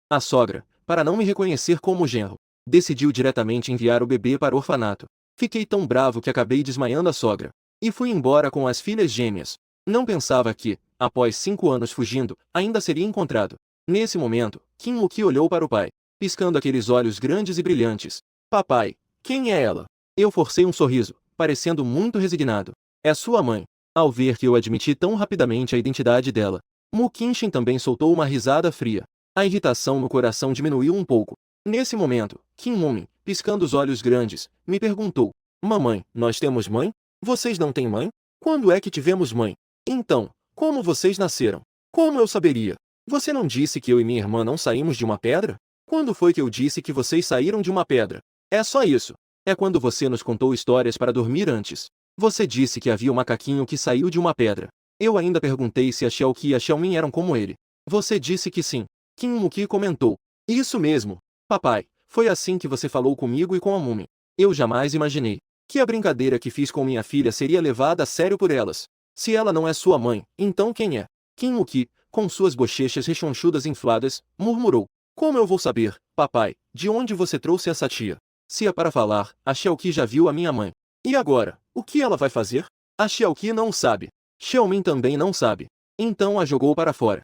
A sogra, para não me reconhecer como genro, decidiu diretamente enviar o bebê para o orfanato. Fiquei tão bravo que acabei desmaiando a sogra. E fui embora com as filhas gêmeas. Não pensava que, após 5 anos fugindo, ainda seria encontrado. Nesse momento, Kim Woo-ki olhou para o pai, piscando aqueles olhos grandes e brilhantes. Papai, quem é ela? Eu forcei um sorriso, parecendo muito resignado. É sua mãe. Ao ver que eu admiti tão rapidamente a identidade dela, Mu Kenshin também soltou uma risada fria. A irritação no coração diminuiu um pouco. Nesse momento, Kim Woo-min, piscando os olhos grandes, me perguntou: Mamãe, nós temos mãe? Vocês não têm mãe? Quando é que tivemos mãe? Então, como vocês nasceram? Como eu saberia? Você não disse que eu e minha irmã não saímos de uma pedra? Quando foi que eu disse que vocês saíram de uma pedra? É só isso. É quando você nos contou histórias para dormir antes. Você disse que havia um macaquinho que saiu de uma pedra. Eu ainda perguntei se a Xiaoqi e a Xiaomin eram como ele. Você disse que sim. Kim Woo-ki comentou. Isso mesmo. Papai, foi assim que você falou comigo e com a Mumin. Eu jamais imaginei que a brincadeira que fiz com minha filha seria levada a sério por elas. Se ela não é sua mãe, então quem é? Kim Woo-ki, com suas bochechas rechonchudas infladas, murmurou. Como eu vou saber, papai, de onde você trouxe essa tia? Se é para falar, a Xiaoqi já viu a minha mãe. E agora, o que ela vai fazer? A Xiaoqi não sabe. Xiaomin também não sabe. Então a jogou para fora.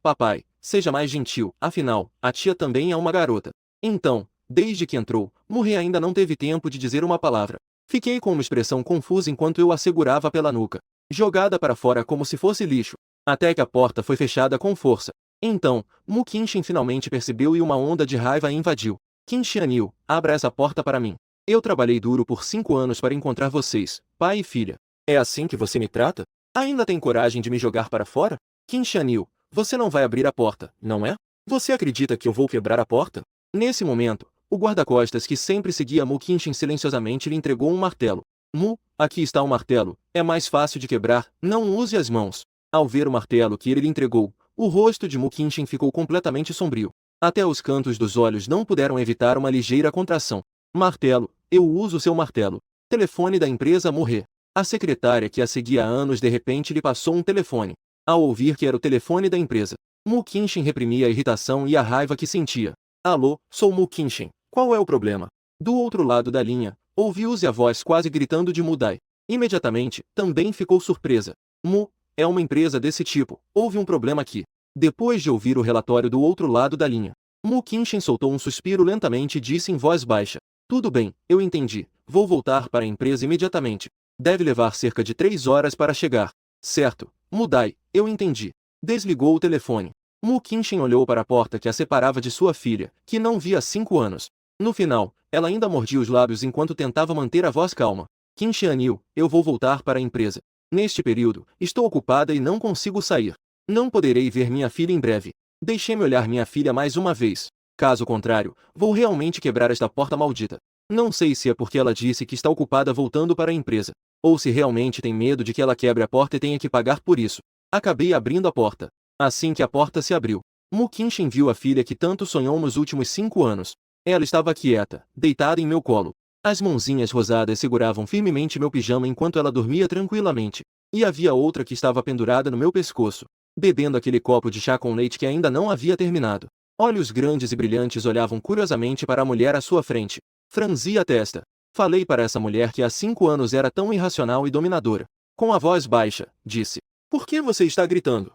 Papai, seja mais gentil, afinal, a tia também é uma garota. Então, desde que entrou, Murray ainda não teve tempo de dizer uma palavra. Fiquei com uma expressão confusa enquanto eu a segurava pela nuca, jogada para fora como se fosse lixo, até que a porta foi fechada com força. Então, Mu Kenshin finalmente percebeu e uma onda de raiva a invadiu. Kim Xianil, abra essa porta para mim. Eu trabalhei duro por 5 anos para encontrar vocês, pai e filha. É assim que você me trata? Ainda tem coragem de me jogar para fora? Kim Xianil, você não vai abrir a porta, não é? Você acredita que eu vou quebrar a porta? Nesse momento, o guarda-costas que sempre seguia Mu Kenshin silenciosamente lhe entregou um martelo. Mu, aqui está o martelo, é mais fácil de quebrar, não use as mãos. Ao ver o martelo que ele lhe entregou, o rosto de Mu Kenshin ficou completamente sombrio. Até os cantos dos olhos não puderam evitar uma ligeira contração. Martelo, eu uso seu martelo. Telefone da empresa Morrer. A secretária que a seguia há anos de repente lhe passou um telefone. Ao ouvir que era o telefone da empresa, Mu Kenshin reprimia a irritação e a raiva que sentia. Alô, sou Mu Kenshin. Qual é o problema? Do outro lado da linha, ouviu-se a voz quase gritando de Mudai. Imediatamente, também ficou surpresa. Mu, é uma empresa desse tipo, houve um problema aqui. Depois de ouvir o relatório do outro lado da linha, Mu Kenshin soltou um suspiro lentamente e disse em voz baixa. Tudo bem, eu entendi. Vou voltar para a empresa imediatamente. Deve levar cerca de 3 horas para chegar. Certo, Mudai, eu entendi. Desligou o telefone. Mu Kenshin olhou para a porta que a separava de sua filha, que não via há 5 anos. No final, ela ainda mordia os lábios enquanto tentava manter a voz calma. Kim Xianil, eu vou voltar para a empresa. Neste período, estou ocupada e não consigo sair. Não poderei ver minha filha em breve. Deixe-me olhar minha filha mais uma vez. Caso contrário, vou realmente quebrar esta porta maldita. Não sei se é porque ela disse que está ocupada voltando para a empresa, ou se realmente tem medo de que ela quebre a porta e tenha que pagar por isso. Acabei abrindo a porta. Assim que a porta se abriu, Mu Kenshin viu a filha que tanto sonhou nos últimos 5 anos. Ela estava quieta, deitada em meu colo. As mãozinhas rosadas seguravam firmemente meu pijama enquanto ela dormia tranquilamente. E havia outra que estava pendurada no meu pescoço, bebendo aquele copo de chá com leite que ainda não havia terminado. Olhos grandes e brilhantes olhavam curiosamente para a mulher à sua frente. Franzi a testa. Falei para essa mulher que há 5 anos era tão irracional e dominadora. Com a voz baixa, disse. Por que você está gritando?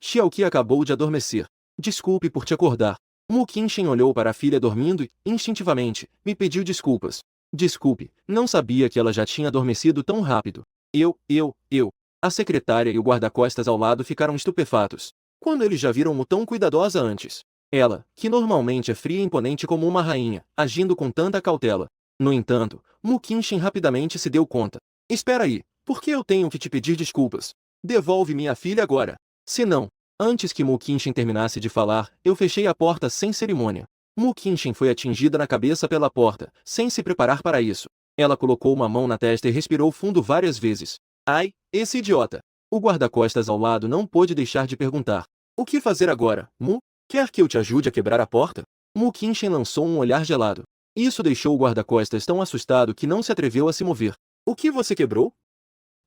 Xiaoqi acabou de adormecer. Desculpe por te acordar. Mu Kenshin olhou para a filha dormindo e, instintivamente, me pediu desculpas. Desculpe, não sabia que ela já tinha adormecido tão rápido. Eu. A secretária e o guarda-costas ao lado ficaram estupefatos. Quando eles já viram Mu tão cuidadosa antes. Ela, que normalmente é fria e imponente como uma rainha, agindo com tanta cautela. No entanto, Mu Kenshin rapidamente se deu conta. Espera aí, por que eu tenho que te pedir desculpas? Devolve minha filha agora. Se não, antes que Mu Kenshin terminasse de falar, eu fechei a porta sem cerimônia. Mu Kenshin foi atingida na cabeça pela porta, sem se preparar para isso. Ela colocou uma mão na testa e respirou fundo várias vezes. Ai, esse idiota! O guarda-costas ao lado não pôde deixar de perguntar. O que fazer agora, Mu? Quer que eu te ajude a quebrar a porta? Mu Kenshin lançou um olhar gelado. Isso deixou o guarda-costas tão assustado que não se atreveu a se mover. O que você quebrou?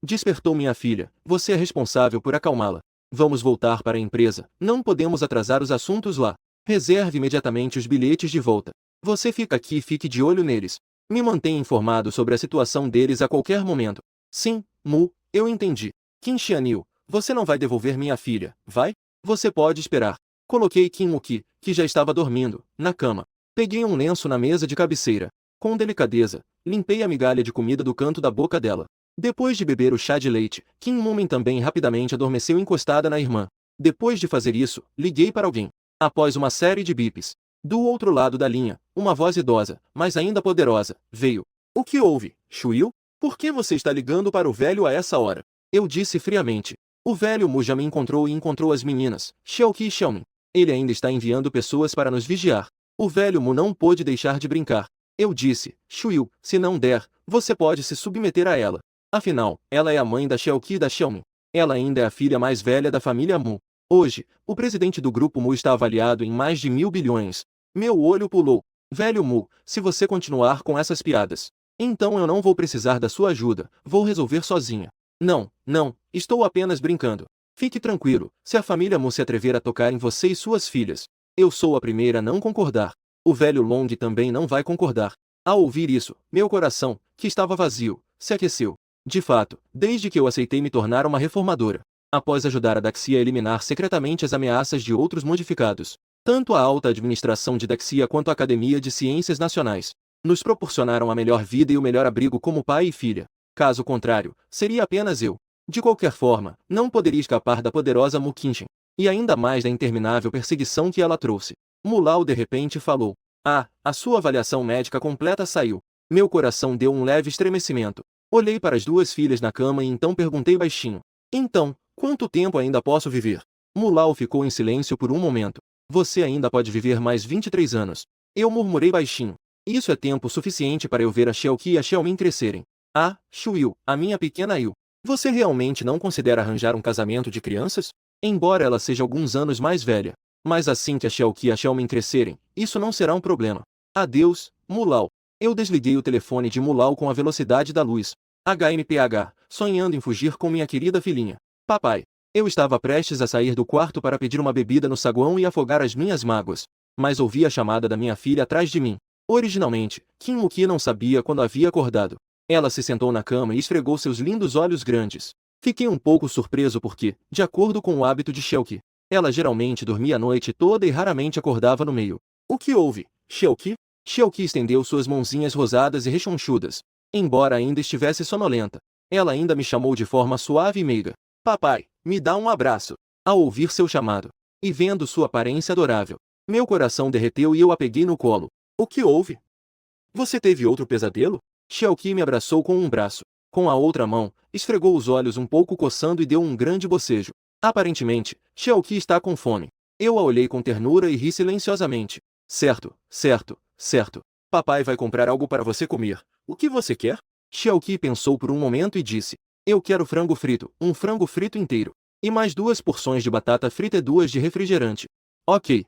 Despertou minha filha. Você é responsável por acalmá-la. Vamos voltar para a empresa. Não podemos atrasar os assuntos lá. Reserve imediatamente os bilhetes de volta. Você fica aqui e fique de olho neles. Me mantenha informado sobre a situação deles a qualquer momento. Sim, Mu, eu entendi. Kim Xianil, você não vai devolver minha filha, vai? Você pode esperar. Coloquei Kim Muki, que já estava dormindo, na cama. Peguei um lenço na mesa de cabeceira. Com delicadeza, limpei a migalha de comida do canto da boca dela. Depois de beber o chá de leite, Kim Mumen também rapidamente adormeceu encostada na irmã. Depois de fazer isso, liguei para alguém. Após uma série de bips, do outro lado da linha, uma voz idosa, mas ainda poderosa, veio. O que houve, Shuil? Por que você está ligando para o velho a essa hora? Eu disse friamente. O velho Mu já me encontrou e encontrou as meninas, Xiaoqi e Xiaomin. Ele ainda está enviando pessoas para nos vigiar. O velho Mu não pôde deixar de brincar. Eu disse, Shuil, se não der, você pode se submeter a ela. Afinal, ela é a mãe da Xiaoqi e da Xiaomin. Ela ainda é a filha mais velha da família Mu. Hoje, o presidente do grupo Mu está avaliado em mais de 1.000 bilhões. Meu olho pulou. Velho Mu, se você continuar com essas piadas, então eu não vou precisar da sua ajuda, vou resolver sozinha. Não, não, estou apenas brincando. Fique tranquilo, se a família Mu se atrever a tocar em você e suas filhas, eu sou a primeira a não concordar. O velho Long também não vai concordar. Ao ouvir isso, meu coração, que estava vazio, se aqueceu. De fato, desde que eu aceitei me tornar uma reformadora, após ajudar a Daxia a eliminar secretamente as ameaças de outros modificados, tanto a alta administração de Daxia quanto a Academia de Ciências Nacionais nos proporcionaram a melhor vida e o melhor abrigo como pai e filha. Caso contrário, seria apenas eu. De qualquer forma, não poderia escapar da poderosa Mu Qinshin, e ainda mais da interminável perseguição que ela trouxe. Mulao de repente falou. Ah, a sua avaliação médica completa saiu. Meu coração deu um leve estremecimento. Olhei para as duas filhas na cama e então perguntei baixinho. Então, quanto tempo ainda posso viver? Mulao ficou em silêncio por um momento. Você ainda pode viver mais 23 anos. Eu murmurei baixinho. Isso é tempo suficiente para eu ver a Xiaoqi e a Xiaomin crescerem. Ah, Shuil, a minha pequena Yu. Você realmente não considera arranjar um casamento de crianças? Embora ela seja alguns anos mais velha. Mas assim que a Xiaoqi e a Xiaomin crescerem, isso não será um problema. Adeus, Mulao. Eu desliguei o telefone de Mulao com a velocidade da luz. HMPH, sonhando em fugir com minha querida filhinha. Papai. Eu estava prestes a sair do quarto para pedir uma bebida no saguão e afogar as minhas mágoas. Mas ouvi a chamada da minha filha atrás de mim. Originalmente, Kim Muki não sabia quando havia acordado. Ela se sentou na cama e esfregou seus lindos olhos grandes. Fiquei um pouco surpreso porque, de acordo com o hábito de Xiaoqi, ela geralmente dormia a noite toda e raramente acordava no meio. O que houve, Xiaoqi? Xiaoqi estendeu suas mãozinhas rosadas e rechonchudas. Embora ainda estivesse sonolenta, ela ainda me chamou de forma suave e meiga. Papai, me dá um abraço. Ao ouvir seu chamado, e vendo sua aparência adorável, meu coração derreteu e eu a peguei no colo. O que houve? Você teve outro pesadelo? Xiaoqi me abraçou com um braço. Com a outra mão, esfregou os olhos um pouco coçando e deu um grande bocejo. Aparentemente, Xiaoqi está com fome. Eu a olhei com ternura e ri silenciosamente. Certo, certo, certo. Papai vai comprar algo para você comer. O que você quer? Xiaoqi pensou por um momento e disse. Eu quero frango frito, um frango frito inteiro. E mais 2 porções de batata frita e 2 de refrigerante. Ok.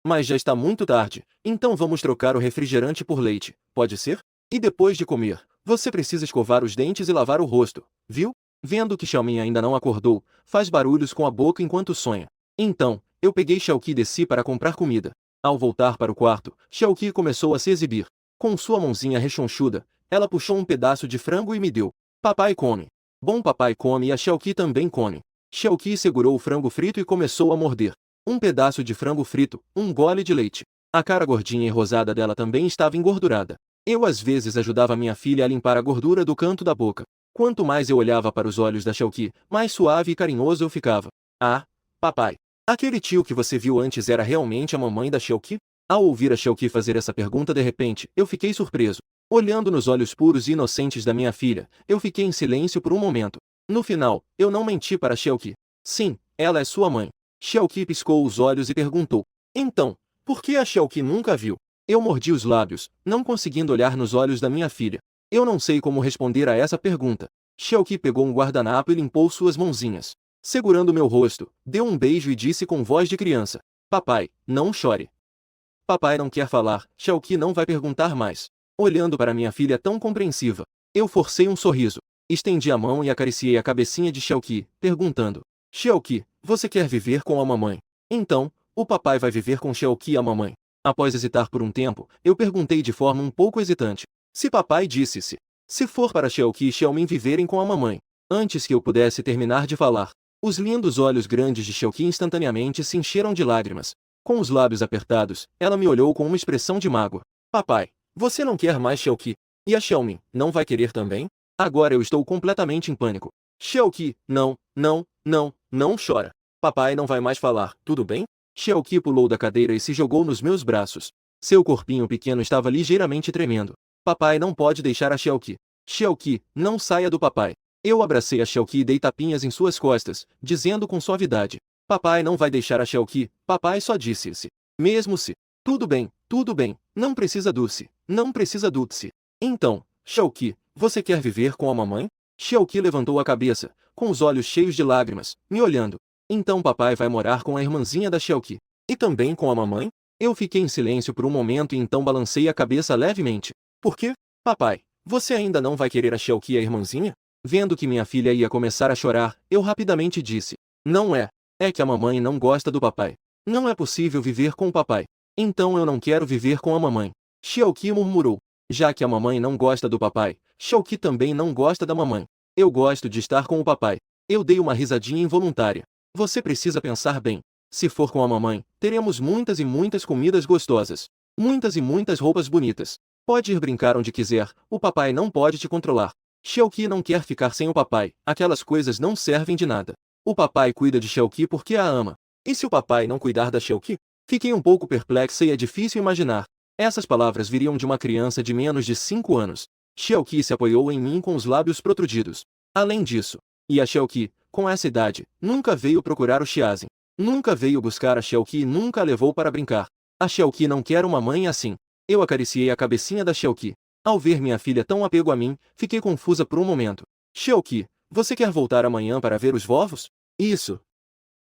Mas já está muito tarde, então vamos trocar o refrigerante por leite, pode ser? E depois de comer, você precisa escovar os dentes e lavar o rosto, viu? Vendo que Xiaomin ainda não acordou, faz barulhos com a boca enquanto sonha. Então, eu peguei Xiaoqi e desci para comprar comida. Ao voltar para o quarto, Xiaoqi começou a se exibir. Com sua mãozinha rechonchuda, ela puxou um pedaço de frango e me deu. Papai come. Bom, papai come e a Xiaoqi também come. Xiaoqi segurou o frango frito e começou a morder. Um pedaço de frango frito, um gole de leite. A cara gordinha e rosada dela também estava engordurada. Eu às vezes ajudava minha filha a limpar a gordura do canto da boca. Quanto mais eu olhava para os olhos da Xiaoqi, mais suave e carinhoso eu ficava. Ah, papai. Aquele tio que você viu antes era realmente a mamãe da Xiaoqi? Ao ouvir a Xiaoqi fazer essa pergunta de repente, eu fiquei surpreso. Olhando nos olhos puros e inocentes da minha filha, eu fiquei em silêncio por um momento. No final, eu não menti para Xiaoqi. Sim, ela é sua mãe. Xiaoqi piscou os olhos e perguntou. Então, por que a Xiaoqi nunca viu? Eu mordi os lábios, não conseguindo olhar nos olhos da minha filha. Eu não sei como responder a essa pergunta. Xiaoqi pegou um guardanapo e limpou suas mãozinhas. Segurando meu rosto, deu um beijo e disse com voz de criança. Papai, não chore. Papai não quer falar, Xiaoqi não vai perguntar mais. Olhando para minha filha tão compreensiva, eu forcei um sorriso. Estendi a mão e acariciei a cabecinha de Xiaoqi, perguntando. Xiaoqi, você quer viver com a mamãe? Então, O papai vai viver com Xiaoqi e a mamãe. Após hesitar por um tempo, eu perguntei de forma um pouco hesitante. Se papai disse-se. Se for para Xiaoqi e Xiaomin viverem com a mamãe. Antes que eu pudesse terminar de falar, os lindos olhos grandes de Xiaoqi instantaneamente se encheram de lágrimas. Com os lábios apertados, ela me olhou com uma expressão de mágoa. Papai, você não quer mais Xiaoqi? E a Xiaomin, não vai querer também? Agora eu estou completamente em pânico. Xiaoqi, não chora. Papai não vai mais falar, tudo bem? Xiaoqi pulou da cadeira e se jogou nos meus braços. Seu corpinho pequeno estava ligeiramente tremendo. Papai não pode deixar a Xiaoqi. Xiaoqi, não saia do papai. Eu abracei a Xiaoqui e dei tapinhas em suas costas, dizendo com suavidade. Papai não vai deixar a Xiaoqi, papai só disse-se. Mesmo se. Tudo bem, não precisa Dulce, não precisa Dulce. Então, Xiaoqi, você quer viver com a mamãe? Xiaoqi levantou a cabeça, com os olhos cheios de lágrimas, me olhando. Então papai vai morar com a irmãzinha da Xiaoqi. E também com a mamãe? Eu fiquei em silêncio por um momento e então balancei a cabeça levemente. Por quê? Papai, você ainda não vai querer a Xiaoqui e a irmãzinha? Vendo que minha filha ia começar a chorar, eu rapidamente disse. Não é. É que a mamãe não gosta do papai. Não é possível viver com o papai. Então eu não quero viver com a mamãe. Xiaoqi murmurou. Já que a mamãe não gosta do papai, Xiaoqi também não gosta da mamãe. Eu gosto de estar com o papai. Eu dei uma risadinha involuntária. Você precisa pensar bem. Se for com a mamãe, teremos muitas e muitas comidas gostosas. Muitas e muitas roupas bonitas. Pode ir brincar onde quiser, o papai não pode te controlar. Xiaoqi não quer ficar sem o papai, aquelas coisas não servem de nada. O papai cuida de Xiaoqi porque a ama. E se o papai não cuidar da Xiaoqi? Fiquei um pouco perplexa e é difícil imaginar. Essas palavras viriam de uma criança de menos de 5 anos. Xiaoqi se apoiou em mim com os lábios protrudidos. Além disso, e a Xiaoqi, com essa idade, nunca veio procurar o Xiazen. Nunca veio buscar a Xiaoqi e nunca a levou para brincar. A Xiaoqi não quer uma mãe assim. Eu acariciei a cabecinha da Xiaoqi. Ao ver minha filha tão apego a mim, fiquei confusa por um momento. Xiaoqi, você quer voltar amanhã para ver os vovos? Isso.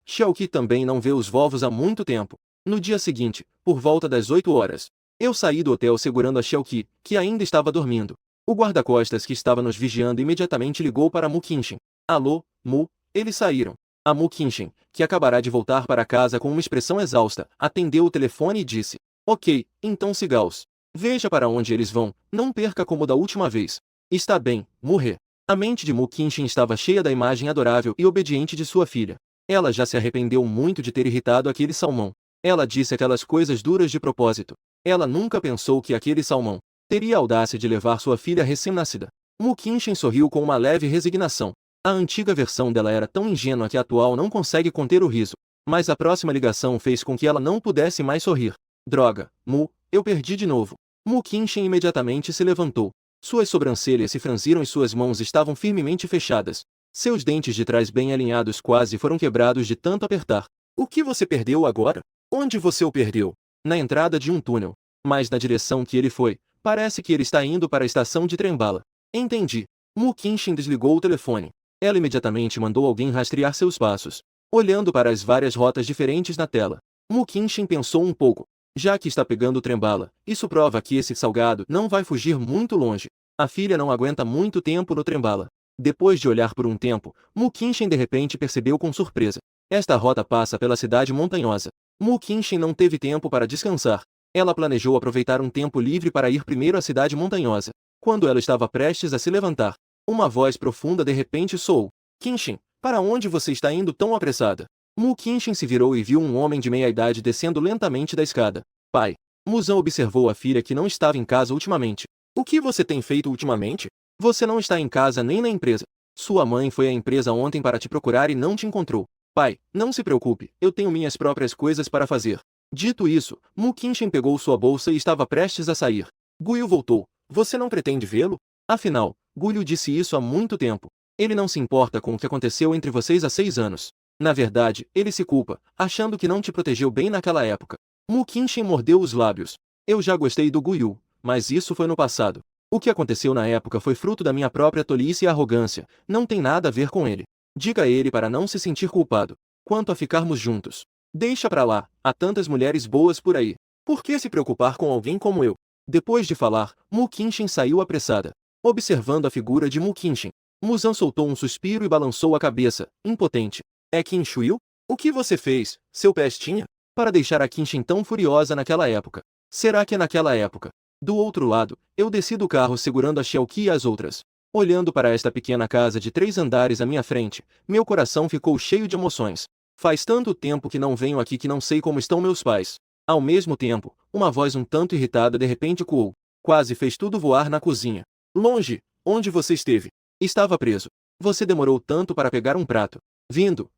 Xiaoqi também não vê os vovos há muito tempo. No dia seguinte, por volta das 8 horas, eu saí do hotel segurando a Xiaoqi, que ainda estava dormindo. O guarda-costas que estava nos vigiando imediatamente ligou para Mu Qinshin. Alô, Mu, eles saíram. A Mu Qinshin, que acabará de voltar para casa com uma expressão exausta, atendeu o telefone e disse. Ok, então siga-os. Veja para onde eles vão, não perca como da última vez. Está bem, Mu-He. A mente de Mu Qinshin estava cheia da imagem adorável e obediente de sua filha. Ela já se arrependeu muito de ter irritado aquele salmão. Ela disse aquelas coisas duras de propósito. Ela nunca pensou que aquele salmão teria a audácia de levar sua filha recém-nascida. Mu Qinshin sorriu com uma leve resignação. A antiga versão dela era tão ingênua que a atual não consegue conter o riso. Mas a próxima ligação fez com que ela não pudesse mais sorrir. Droga, Mu, eu perdi de novo. Mu Qinshin imediatamente se levantou. Suas sobrancelhas se franziram e suas mãos estavam firmemente fechadas. Seus dentes de trás bem alinhados quase foram quebrados de tanto apertar. O que você perdeu agora? Onde você o perdeu? Na entrada de um túnel. Mas na direção que ele foi, parece que ele está indo para a estação de trem-bala. Entendi. Mu Qinshin desligou o telefone. Ela imediatamente mandou alguém rastrear seus passos. Olhando para as várias rotas diferentes na tela, Mu Qinshin pensou um pouco. Já que está pegando o trem-bala, isso prova que esse salgado não vai fugir muito longe. A filha não aguenta muito tempo no trem-bala. Depois de olhar por um tempo, Mu Qinshin de repente percebeu com surpresa. Esta rota passa pela cidade montanhosa. Mu Qinshin não teve tempo para descansar. Ela planejou aproveitar um tempo livre para ir primeiro à cidade montanhosa. Quando ela estava prestes a se levantar, uma voz profunda de repente soou. Qinshin, para onde você está indo tão apressada? Mu Qinshin se virou e viu um homem de meia-idade descendo lentamente da escada. Pai. Muzan observou a filha que não estava em casa ultimamente. O que você tem feito ultimamente? Você não está em casa nem na empresa. Sua mãe foi à empresa ontem para te procurar e não te encontrou. Pai, não se preocupe, eu tenho minhas próprias coisas para fazer. Dito isso, Mu Qinshin pegou sua bolsa e estava prestes a sair. Guyu voltou. Você não pretende vê-lo? Afinal, Guyu disse isso há muito tempo. Ele não se importa com o que aconteceu entre vocês há 6 anos. Na verdade, ele se culpa, achando que não te protegeu bem naquela época. Mu Qinshin mordeu os lábios. Eu já gostei do Guyu, mas isso foi no passado. O que aconteceu na época foi fruto da minha própria tolice e arrogância, não tem nada a ver com ele. Diga a ele para não se sentir culpado. Quanto a ficarmos juntos, deixa pra lá, há tantas mulheres boas por aí. Por que se preocupar com alguém como eu? Depois de falar, Mu Qinshin saiu apressada. Observando a figura de Mu Qinshin, Muzan soltou um suspiro e balançou a cabeça, impotente. É Qin Shuil? O que você fez, seu pestinha? para deixar a Qin Shen tão furiosa naquela época? Será que naquela época? Do outro lado, eu desci do carro segurando a Xiaoqi e as outras. Olhando para esta pequena casa de 3 andares à minha frente, meu coração ficou cheio de emoções. Faz tanto tempo que não venho aqui que não sei como estão meus pais. Ao mesmo tempo, uma voz um tanto irritada de repente ecoou. Quase fez tudo voar na cozinha. Longe, onde você esteve? Estava preso. Você demorou tanto para pegar um prato. Vindo.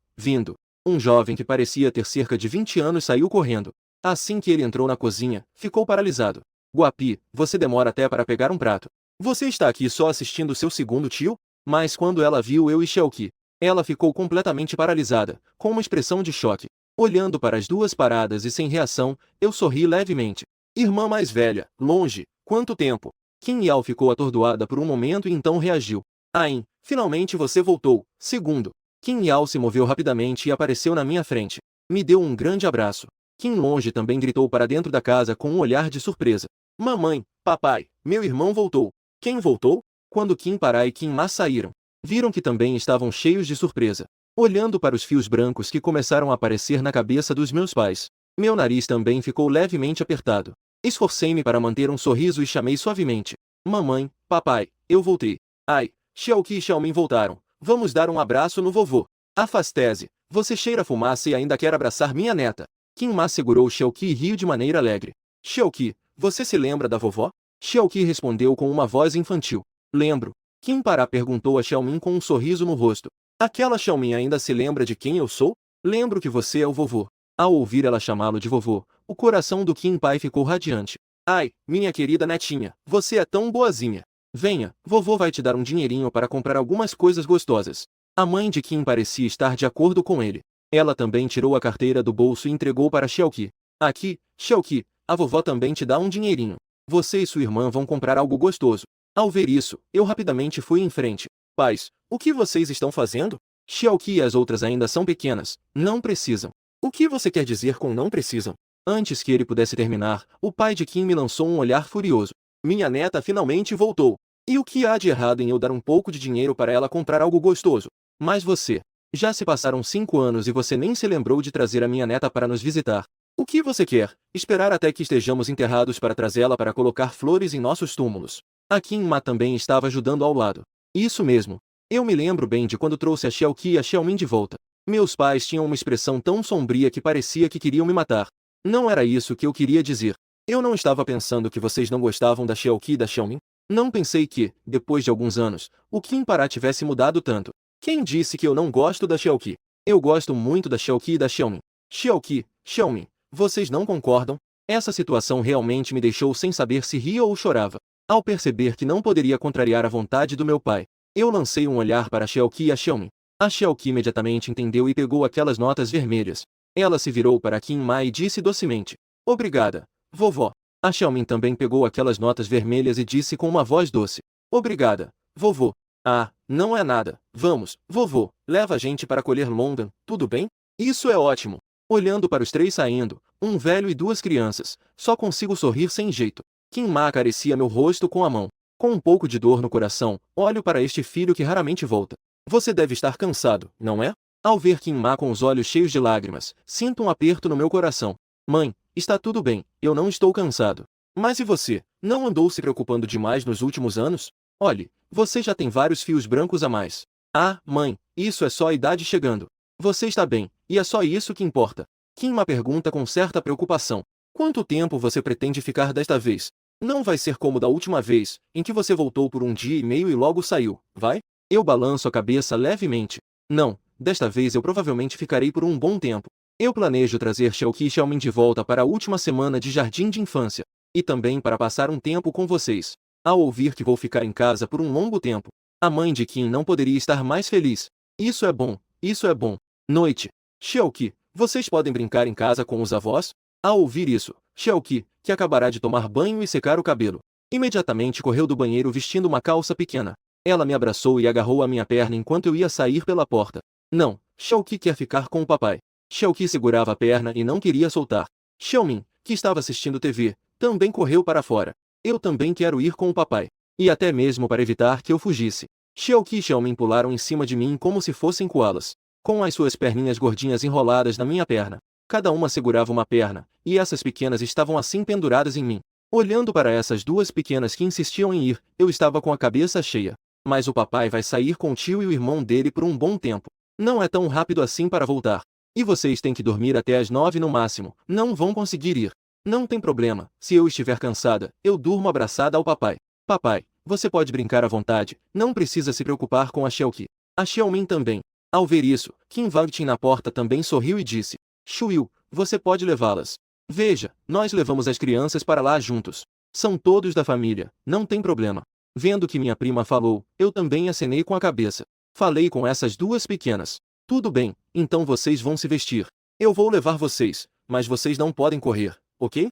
Um jovem que parecia ter cerca de 20 anos saiu correndo. Assim que ele entrou na cozinha, ficou paralisado. Guapi, você demora até para pegar um prato. Você está aqui só assistindo seu segundo tio? Mas quando ela viu eu e Xiaoqi, ela ficou completamente paralisada, com uma expressão de choque. Olhando para as duas paradas e sem reação, eu sorri levemente. Irmã mais velha, longe, quanto tempo? Qin Yao ficou atordoada por um momento e então reagiu. Ain, finalmente você voltou. Segundo. Qin Yao se moveu rapidamente e apareceu na minha frente. Me deu um grande abraço. Qin Longe também gritou para dentro da casa com um olhar de surpresa. Mamãe, papai, meu irmão voltou. Quem voltou? Quando Qin Para e Qin Ma saíram, viram que também estavam cheios de surpresa. Olhando para os fios brancos que começaram a aparecer na cabeça dos meus pais, meu nariz também ficou levemente apertado. Esforcei-me para manter um sorriso e chamei suavemente. Mamãe, papai, eu voltei. Ai, Xiaoqi e Xiaomin voltaram. Vamos dar um abraço no vovô. Afaste-se, você cheira fumaça e ainda quer abraçar minha neta. Qin Ma segurou Xiaoqi e riu de maneira alegre. Xiaoqi, você se lembra da vovó? Xiaoqi respondeu com uma voz infantil. Lembro. Qin Para perguntou a Xiaomin com um sorriso no rosto. Aquela Xiaomin ainda se lembra de quem eu sou? Lembro que você é o vovô. Ao ouvir ela chamá-lo de vovô, o coração do Qin Pai ficou radiante. Ai, minha querida netinha, você é tão boazinha. Venha, vovô vai te dar um dinheirinho para comprar algumas coisas gostosas. A mãe de Qin parecia estar de acordo com ele. Ela também tirou a carteira do bolso e entregou para Xiaoqi. Aqui, Xiaoqi, a vovó também te dá um dinheirinho. Você e sua irmã vão comprar algo gostoso. Ao ver isso, eu rapidamente fui em frente. Pais, o que vocês estão fazendo? Xiaoqi e as outras ainda são pequenas, não precisam. O que você quer dizer com não precisam? Antes que ele pudesse terminar, o pai de Qin me lançou um olhar furioso. Minha neta finalmente voltou. E o que há de errado em eu dar um pouco de dinheiro para ela comprar algo gostoso? Mas você, já se passaram 5 anos e você nem se lembrou de trazer a minha neta para nos visitar. O que você quer? Esperar até que estejamos enterrados para trazê-la para colocar flores em nossos túmulos. A Qin Ma também estava ajudando ao lado. Isso mesmo. Eu me lembro bem de quando trouxe a Xiaoqi e a Xiaomin de volta. Meus pais tinham uma expressão tão sombria que parecia que queriam me matar. Não era isso que eu queria dizer. Eu não estava pensando que vocês não gostavam da Xiaoqi e da Xiaomin. Não pensei que, depois de alguns anos, o Qin Para tivesse mudado tanto. Quem disse que eu não gosto da Xiaoqi? Eu gosto muito da Xiaoqi e da Xiaomin. Xiaoqi, Xiaomin, vocês não concordam? Essa situação realmente me deixou sem saber se ria ou chorava. Ao perceber que não poderia contrariar a vontade do meu pai, eu lancei um olhar para a Xiaoqi e a Xiaomin. A Xiaoqi imediatamente entendeu e pegou aquelas notas vermelhas. Ela se virou para Qin Ma e disse docemente: Obrigada, vovó. A Xiaomin também pegou aquelas notas vermelhas e disse com uma voz doce: Obrigada, vovô. Ah, não é nada. Vamos, vovô, leva a gente para colher longan, tudo bem? Isso é ótimo. Olhando para os 3 saindo, um velho e 2 crianças, só consigo sorrir sem jeito. Qin Ma acaricia meu rosto com a mão. Com um pouco de dor no coração, olho para este filho que raramente volta. Você deve estar cansado, não é? Ao ver Qin Ma com os olhos cheios de lágrimas, sinto um aperto no meu coração. Mãe, está tudo bem, eu não estou cansado. Mas e você, não andou se preocupando demais nos últimos anos? Olhe, você já tem vários fios brancos a mais. Ah, mãe, isso é só a idade chegando. Você está bem, e é só isso que importa. Qin Ma pergunta com certa preocupação. Quanto tempo você pretende ficar desta vez? Não vai ser como da última vez, em que você voltou por 1 dia e meio e logo saiu, vai? Eu balanço a cabeça levemente. Não, desta vez eu provavelmente ficarei por um bom tempo. Eu planejo trazer Xiaoqi e Xiaomin de volta para a última semana de jardim de infância. E também para passar um tempo com vocês. Ao ouvir que vou ficar em casa por um longo tempo, a mãe de Qin não poderia estar mais feliz. Isso é bom, isso é bom. Noite. Xiaoqi, vocês podem brincar em casa com os avós? Ao ouvir isso, Xiaoqi, que acabará de tomar banho e secar o cabelo, imediatamente correu do banheiro vestindo uma calça pequena. Ela me abraçou e agarrou a minha perna enquanto eu ia sair pela porta. Não, Xiaoqi quer ficar com o papai. Xiaoqi segurava a perna e não queria soltar. Xiaomin, que estava assistindo TV, também correu para fora. Eu também quero ir com o papai. E até mesmo para evitar que eu fugisse. Xiaoqi e Xiaomin pularam em cima de mim como se fossem koalas, com as suas perninhas gordinhas enroladas na minha perna. Cada uma segurava uma perna, e essas pequenas estavam assim penduradas em mim. Olhando para essas duas pequenas que insistiam em ir, eu estava com a cabeça cheia. Mas o papai vai sair com o tio e o irmão dele por um bom tempo. Não é tão rápido assim para voltar. E vocês têm que dormir até às 9 no máximo, não vão conseguir ir. Não tem problema, se eu estiver cansada, eu durmo abraçada ao papai. Papai, você pode brincar à vontade, não precisa se preocupar com a Shelky. A Xiaomin também. Ao ver isso, Qin Wangtin na porta também sorriu e disse: Shuyu, você pode levá-las. Veja, nós levamos as crianças para lá juntos. São todos da família, não tem problema. Vendo que minha prima falou, eu também acenei com a cabeça. Falei com essas duas pequenas. Tudo bem, então vocês vão se vestir. Eu vou levar vocês, mas vocês não podem correr, ok?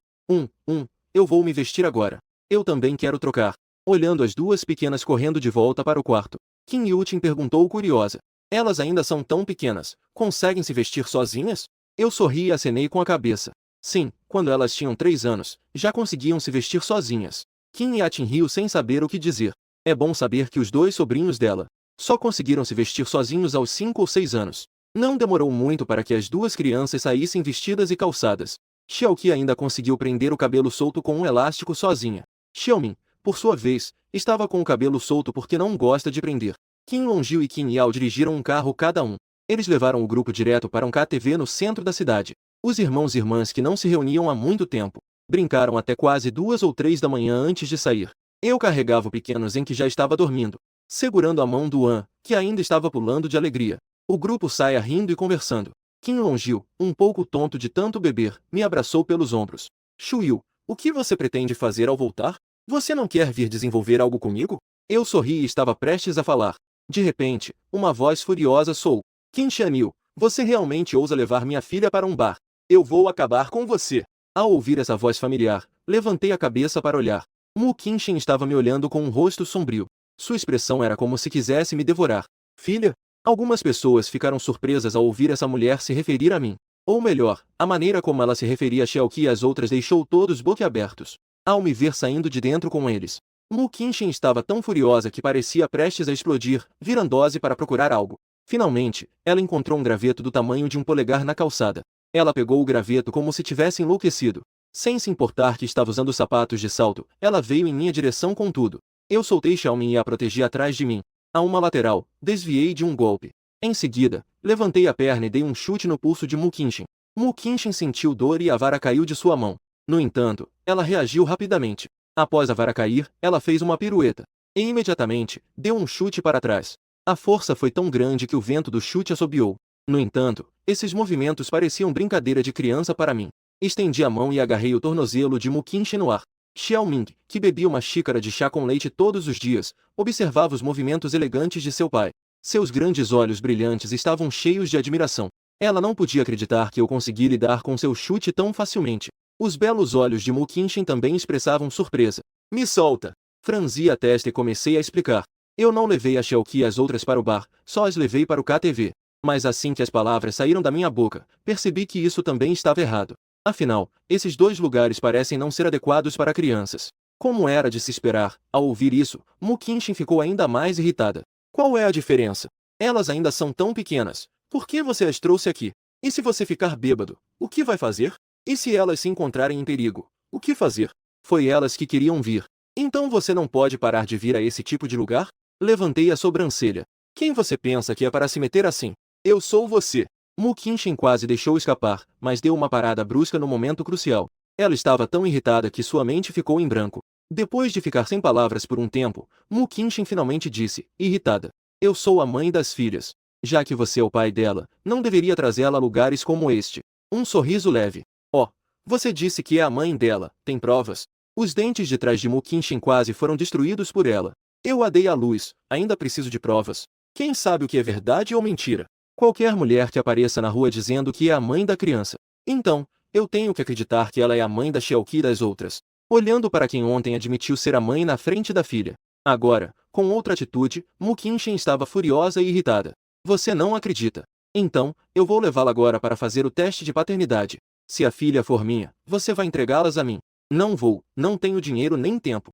Eu vou me vestir agora. Eu também quero trocar. Olhando as duas pequenas correndo de volta para o quarto, Qin Yutin perguntou curiosa. Elas ainda são tão pequenas, conseguem se vestir sozinhas? Eu sorri e acenei com a cabeça. Sim, quando elas tinham 3 anos, já conseguiam se vestir sozinhas. Qin Yatin riu sem saber o que dizer. É bom saber que os dois sobrinhos dela só conseguiram se vestir sozinhos aos 5 ou 6 anos. Não demorou muito para que as duas crianças saíssem vestidas e calçadas. Xiaoqi ainda conseguiu prender o cabelo solto com um elástico sozinha. Xiaomin, por sua vez, estava com o cabelo solto porque não gosta de prender. Qin Longjiu e Qin Yao dirigiram um carro cada um. Eles levaram o grupo direto para um KTV no centro da cidade. Os irmãos e irmãs que não se reuniam há muito tempo brincaram até quase 2 ou 3 da manhã antes de sair. Eu carregava o pequeno Zen que já estava dormindo, segurando a mão do An, que ainda estava pulando de alegria. O grupo saia rindo e conversando. Qin Longjiu, um pouco tonto de tanto beber, me abraçou pelos ombros. Shuyu, o que você pretende fazer ao voltar? Você não quer vir desenvolver algo comigo? Eu sorri e estava prestes a falar. De repente, uma voz furiosa soou. Qin Xianyu, você realmente ousa levar minha filha para um bar? Eu vou acabar com você. Ao ouvir essa voz familiar, levantei a cabeça para olhar. Mu Qinshen estava me olhando com um rosto sombrio. Sua expressão era como se quisesse me devorar. Filha? Algumas pessoas ficaram surpresas ao ouvir essa mulher se referir a mim. Ou melhor, a maneira como ela se referia a Xiaoqi e as outras deixou todos boquiabertos. Ao me ver saindo de dentro com eles, Mu Qinshen estava tão furiosa que parecia prestes a explodir, virando-se para procurar algo. Finalmente, ela encontrou um graveto do tamanho de um polegar na calçada. Ela pegou o graveto como se tivesse enlouquecido. Sem se importar que estava usando sapatos de salto, ela veio em minha direção com tudo. Eu soltei Xiaomin e a protegi atrás de mim. A uma lateral, desviei de um golpe. Em seguida, levantei a perna e dei um chute no pulso de Mu Qinshen. Mu Qinshen sentiu dor e a vara caiu de sua mão. No entanto, ela reagiu rapidamente. Após a vara cair, ela fez uma pirueta. E imediatamente, deu um chute para trás. A força foi tão grande que o vento do chute assobiou. No entanto, esses movimentos pareciam brincadeira de criança para mim. Estendi a mão e agarrei o tornozelo de Mu Qinshen no ar. Xiaoming, que bebia uma xícara de chá com leite todos os dias, observava os movimentos elegantes de seu pai. Seus grandes olhos brilhantes estavam cheios de admiração. Ela não podia acreditar que eu consegui lidar com seu chute tão facilmente. Os belos olhos de Mu Qinshen também expressavam surpresa. Me solta! Franzi a testa e comecei a explicar. Eu não levei a Xiaoqi e as outras para o bar, só as levei para o KTV. Mas assim que as palavras saíram da minha boca, percebi que isso também estava errado. Afinal, esses dois lugares parecem não ser adequados para crianças. Como era de se esperar, ao ouvir isso, Mu Qinshen ficou ainda mais irritada. Qual é a diferença? Elas ainda são tão pequenas. Por que você as trouxe aqui? E se você ficar bêbado, o que vai fazer? E se elas se encontrarem em perigo, o que fazer? Foi elas que queriam vir. Então você não pode parar de vir a esse tipo de lugar? Levantei a sobrancelha. Quem você pensa que é para se meter assim? Eu sou você. Mu Qinshen quase deixou escapar, mas deu uma parada brusca no momento crucial. Ela estava tão irritada que sua mente ficou em branco. Depois de ficar sem palavras por um tempo, Mu Qinshen finalmente disse, irritada: Eu sou a mãe das filhas. Já que você é o pai dela, não deveria trazê-la a lugares como este. Um sorriso leve. Oh, você disse que é a mãe dela, tem provas? Os dentes de trás de Mu Qinshen quase foram destruídos por ela. Eu a dei à luz, ainda preciso de provas. Quem sabe o que é verdade ou mentira? Qualquer mulher que apareça na rua dizendo que é a mãe da criança. Então, eu tenho que acreditar que ela é a mãe da Xiaoqi e das outras. Olhando para quem ontem admitiu ser a mãe na frente da filha. Agora, com outra atitude, Mu Qinshen estava furiosa e irritada. Você não acredita? Então, eu vou levá-la agora para fazer o teste de paternidade. Se a filha for minha, você vai entregá-las a mim. Não vou, não tenho dinheiro nem tempo.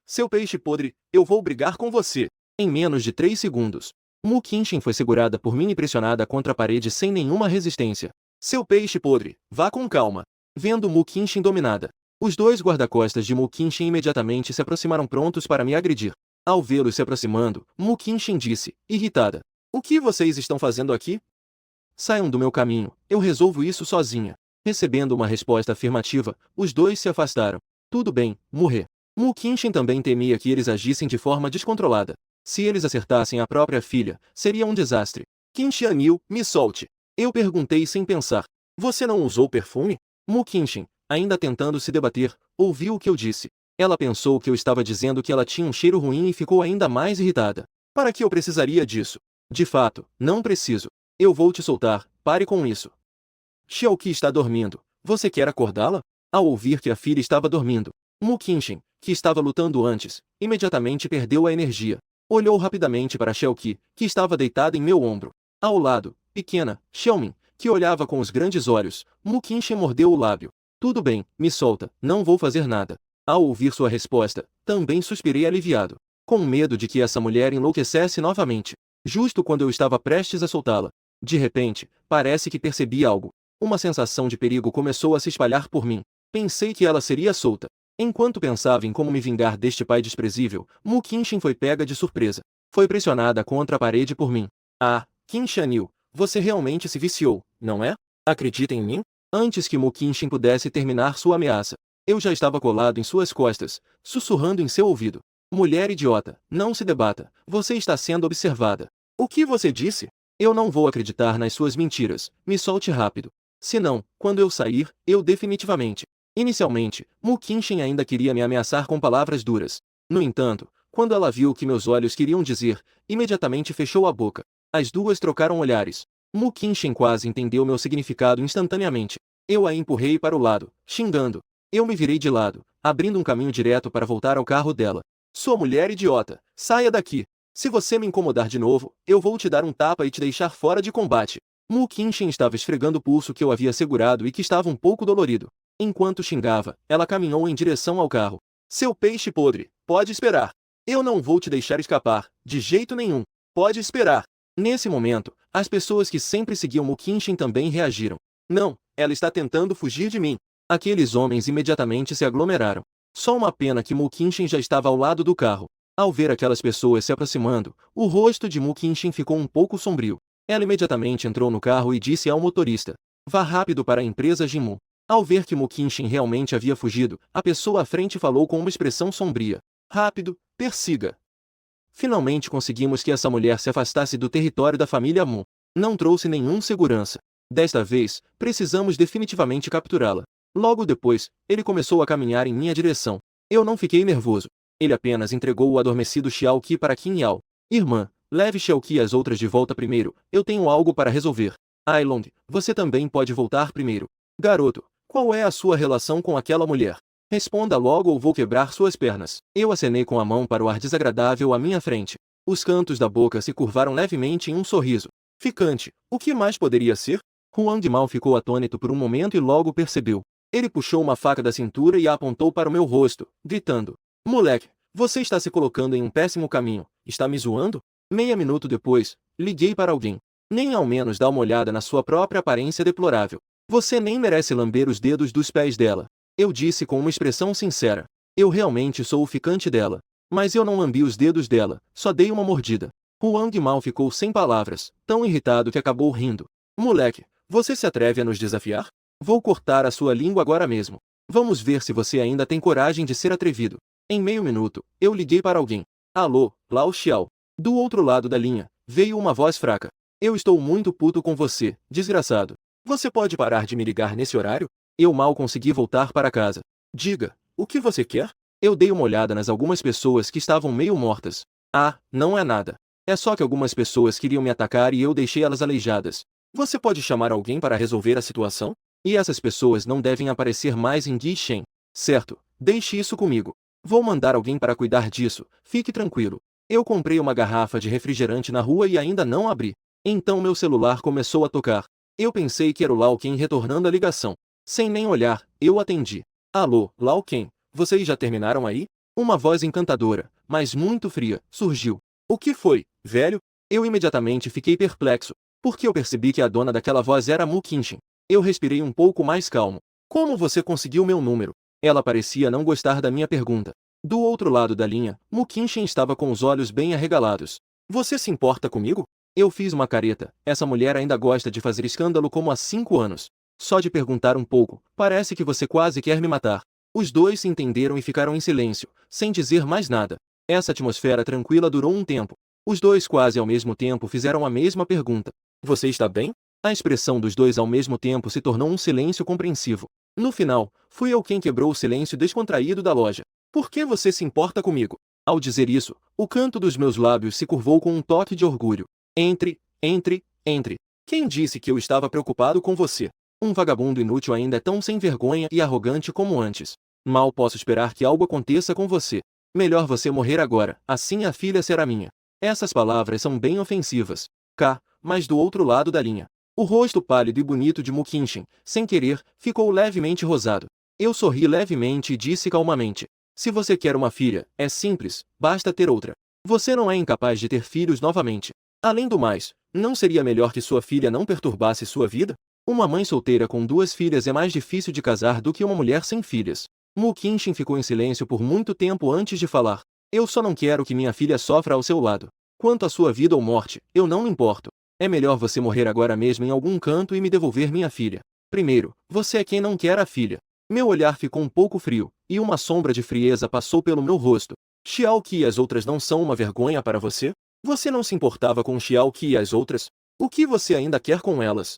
Seu peixe podre, eu vou brigar com você. Em menos de 3 segundos, Mu Qinshin foi segurada por mim e pressionada contra a parede sem nenhuma resistência. Seu peixe podre, vá com calma. Vendo Mu Qinshin dominada, os dois guarda-costas de Mu Qinshin imediatamente se aproximaram prontos para me agredir. Ao vê-los se aproximando, Mu Qinshin disse, irritada: "O que vocês estão fazendo aqui? Saiam do meu caminho, eu resolvo isso sozinha." Recebendo uma resposta afirmativa, os dois se afastaram. Tudo bem, morrer. Mu Qinshin também temia que eles agissem de forma descontrolada. Se eles acertassem a própria filha, seria um desastre. Qin Xianyu, me solte. Eu perguntei sem pensar. Você não usou perfume? Mu Qinshin, ainda tentando se debater, ouviu o que eu disse. Ela pensou que eu estava dizendo que ela tinha um cheiro ruim e ficou ainda mais irritada. Para que eu precisaria disso? De fato, não preciso. Eu vou te soltar, pare com isso. Xiaoqi está dormindo. Você quer acordá-la? Ao ouvir que a filha estava dormindo, Mu Qinshin, que estava lutando antes, imediatamente perdeu a energia. Olhou rapidamente para Xiaoqi, que estava deitada em meu ombro. Ao lado, pequena, Xiaomin, que olhava com os grandes olhos. Mu Qinshin mordeu o lábio. Tudo bem, me solta, não vou fazer nada. Ao ouvir sua resposta, também suspirei aliviado, com medo de que essa mulher enlouquecesse novamente. Justo quando eu estava prestes a soltá-la, de repente, parece que percebi algo. Uma sensação de perigo começou a se espalhar por mim. Pensei que ela seria solta. Enquanto pensava em como me vingar deste pai desprezível, Mu Qinshin foi pega de surpresa. Foi pressionada contra a parede por mim. Ah, Qin Xianyu, você realmente se viciou, não é? Acredita em mim? Antes que Mu Qinshin pudesse terminar sua ameaça, eu já estava colado em suas costas, sussurrando em seu ouvido. Mulher idiota, não se debata, você está sendo observada. O que você disse? Eu não vou acreditar nas suas mentiras, me solte rápido. Senão, quando eu sair, eu definitivamente. Inicialmente, Mu Qinshin ainda queria me ameaçar com palavras duras. No entanto, quando ela viu o que meus olhos queriam dizer, imediatamente fechou a boca. As duas trocaram olhares. Mu Qinshin quase entendeu meu significado instantaneamente. Eu a empurrei para o lado, xingando. Eu me virei de lado, abrindo um caminho direto para voltar ao carro dela. Sua mulher idiota, saia daqui. Se você me incomodar de novo, eu vou te dar um tapa e te deixar fora de combate. Mu Qinshin estava esfregando o pulso que eu havia segurado e que estava um pouco dolorido. Enquanto xingava, ela caminhou em direção ao carro. Seu peixe podre, pode esperar. Eu não vou te deixar escapar, de jeito nenhum. Pode esperar. Nesse momento, as pessoas que sempre seguiam Mu Qinshin também reagiram. Não, ela está tentando fugir de mim. Aqueles homens imediatamente se aglomeraram. Só uma pena que Mu Qinshin já estava ao lado do carro. Ao ver aquelas pessoas se aproximando, o rosto de Mu Qinshin ficou um pouco sombrio. Ela imediatamente entrou no carro e disse ao motorista: "Vá rápido para a empresa Jinmu." Ao ver que Mu Qinshin realmente havia fugido, a pessoa à frente falou com uma expressão sombria: "Rápido, persiga." Finalmente conseguimos que essa mulher se afastasse do território da família Mu. Não trouxe nenhum segurança. Desta vez, precisamos definitivamente capturá-la. Logo depois, ele começou a caminhar em minha direção. Eu não fiquei nervoso. Ele apenas entregou o adormecido Xiaoqi para Qin Yao. "Irmã, leve Xiaoqui e as outras de volta primeiro, eu tenho algo para resolver." "Ailong, você também pode voltar primeiro." "Garoto, qual é a sua relação com aquela mulher? Responda logo ou vou quebrar suas pernas." Eu acenei com a mão para o ar desagradável à minha frente. Os cantos da boca se curvaram levemente em um sorriso. Ficante, o que mais poderia ser? Huang Mao ficou atônito por um momento e logo percebeu. Ele puxou uma faca da cintura e a apontou para o meu rosto, gritando: "Moleque, você está se colocando em um péssimo caminho, está me zoando?" Meia minuto depois, liguei para alguém. "Nem ao menos dá uma olhada na sua própria aparência deplorável. Você nem merece lamber os dedos dos pés dela." Eu disse com uma expressão sincera. Eu realmente sou o ficante dela. Mas eu não lambi os dedos dela, só dei uma mordida. Huang Mao ficou sem palavras, tão irritado que acabou rindo. "Moleque, você se atreve a nos desafiar? Vou cortar a sua língua agora mesmo. Vamos ver se você ainda tem coragem de ser atrevido." Em meio minuto, eu liguei para alguém. "Alô, Lao Xiao." Do outro lado da linha, veio uma voz fraca. "Eu estou muito puto com você, desgraçado. Você pode parar de me ligar nesse horário?" Eu mal consegui voltar para casa. "Diga, o que você quer?" Eu dei uma olhada nas algumas pessoas que estavam meio mortas. "Ah, não é nada. É só que algumas pessoas queriam me atacar e eu deixei elas aleijadas. Você pode chamar alguém para resolver a situação? E essas pessoas não devem aparecer mais em Guishen. Certo, deixe isso comigo. Vou mandar alguém para cuidar disso, fique tranquilo." Eu comprei uma garrafa de refrigerante na rua e ainda não abri. Então meu celular começou a tocar. Eu pensei que era o Lao Ken retornando a ligação. Sem nem olhar, eu atendi. "Alô, Lao Ken, vocês já terminaram aí?" Uma voz encantadora, mas muito fria, surgiu. "O que foi, velho? Eu imediatamente fiquei perplexo, porque eu percebi que a dona daquela voz era Mu Kenshin. Eu respirei um pouco mais calmo. Como você conseguiu meu número? Ela parecia não gostar da minha pergunta. Do outro lado da linha, Mu Kenshin estava com os olhos bem arregalados. Você se importa comigo? Eu fiz uma careta. Essa mulher ainda gosta de fazer escândalo como há 5 anos. Só de perguntar um pouco, parece que você quase quer me matar. Os dois se entenderam e ficaram em silêncio, sem dizer mais nada. Essa atmosfera tranquila durou um tempo. Os dois quase ao mesmo tempo fizeram a mesma pergunta. Você está bem? A expressão dos dois ao mesmo tempo se tornou um silêncio compreensivo. No final, fui eu quem quebrou o silêncio descontraído da loja. Por que você se importa comigo? Ao dizer isso, o canto dos meus lábios se curvou com um toque de orgulho. Entre. Quem disse que eu estava preocupado com você? Um vagabundo inútil ainda é tão sem vergonha e arrogante como antes. Mal posso esperar que algo aconteça com você. Melhor você morrer agora, assim a filha será minha. Essas palavras são bem ofensivas. Mas do outro lado da linha. O rosto pálido e bonito de Mu Kenshin, sem querer, ficou levemente rosado. Eu sorri levemente e disse calmamente. Se você quer uma filha, é simples, basta ter outra. Você não é incapaz de ter filhos novamente. Além do mais, não seria melhor que sua filha não perturbasse sua vida? Uma mãe solteira com 2 filhas é mais difícil de casar do que uma mulher sem filhas. Mu Kenshin ficou em silêncio por muito tempo antes de falar. Eu só não quero que minha filha sofra ao seu lado. Quanto à sua vida ou morte, eu não me importo. É melhor você morrer agora mesmo em algum canto e me devolver minha filha. Primeiro, você é quem não quer a filha. Meu olhar ficou um pouco frio, e uma sombra de frieza passou pelo meu rosto. Xiaoqi e as outras não são uma vergonha para você? Você não se importava com Xiaoqi e as outras? O que você ainda quer com elas?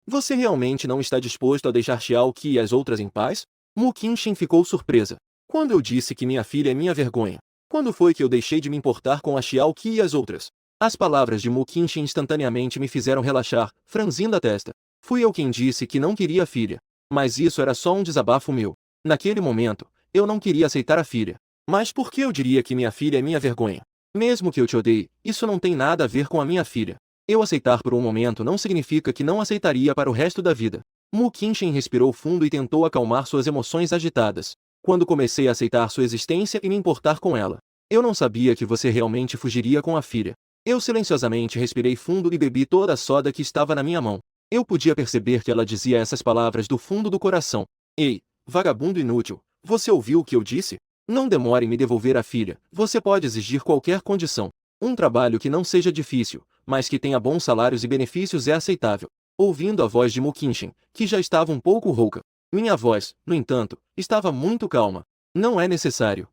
Você realmente não está disposto a deixar Xiaoqi e as outras em paz? Mu Kenshin ficou surpresa. Quando eu disse que minha filha é minha vergonha? Quando foi que eu deixei de me importar com a Xiaoqi e as outras? As palavras de Mu Kenshin instantaneamente me fizeram relaxar, franzindo a testa. Fui eu quem disse que não queria a filha. Mas isso era só um desabafo meu. Naquele momento, eu não queria aceitar a filha. Mas por que eu diria que minha filha é minha vergonha? Mesmo que eu te odeie, isso não tem nada a ver com a minha filha. Eu aceitar por um momento não significa que não aceitaria para o resto da vida. Mu Kenshin respirou fundo e tentou acalmar suas emoções agitadas. Quando comecei a aceitar sua existência e me importar com ela, eu não sabia que você realmente fugiria com a filha. Eu silenciosamente respirei fundo e bebi toda a soda que estava na minha mão. Eu podia perceber que ela dizia essas palavras do fundo do coração. Ei, vagabundo inútil, você ouviu o que eu disse? Não demore em me devolver a filha, você pode exigir qualquer condição. Um trabalho que não seja difícil, mas que tenha bons salários e benefícios é aceitável. Ouvindo a voz de Mu Kenshin, que já estava um pouco rouca. Minha voz, no entanto, estava muito calma. Não é necessário.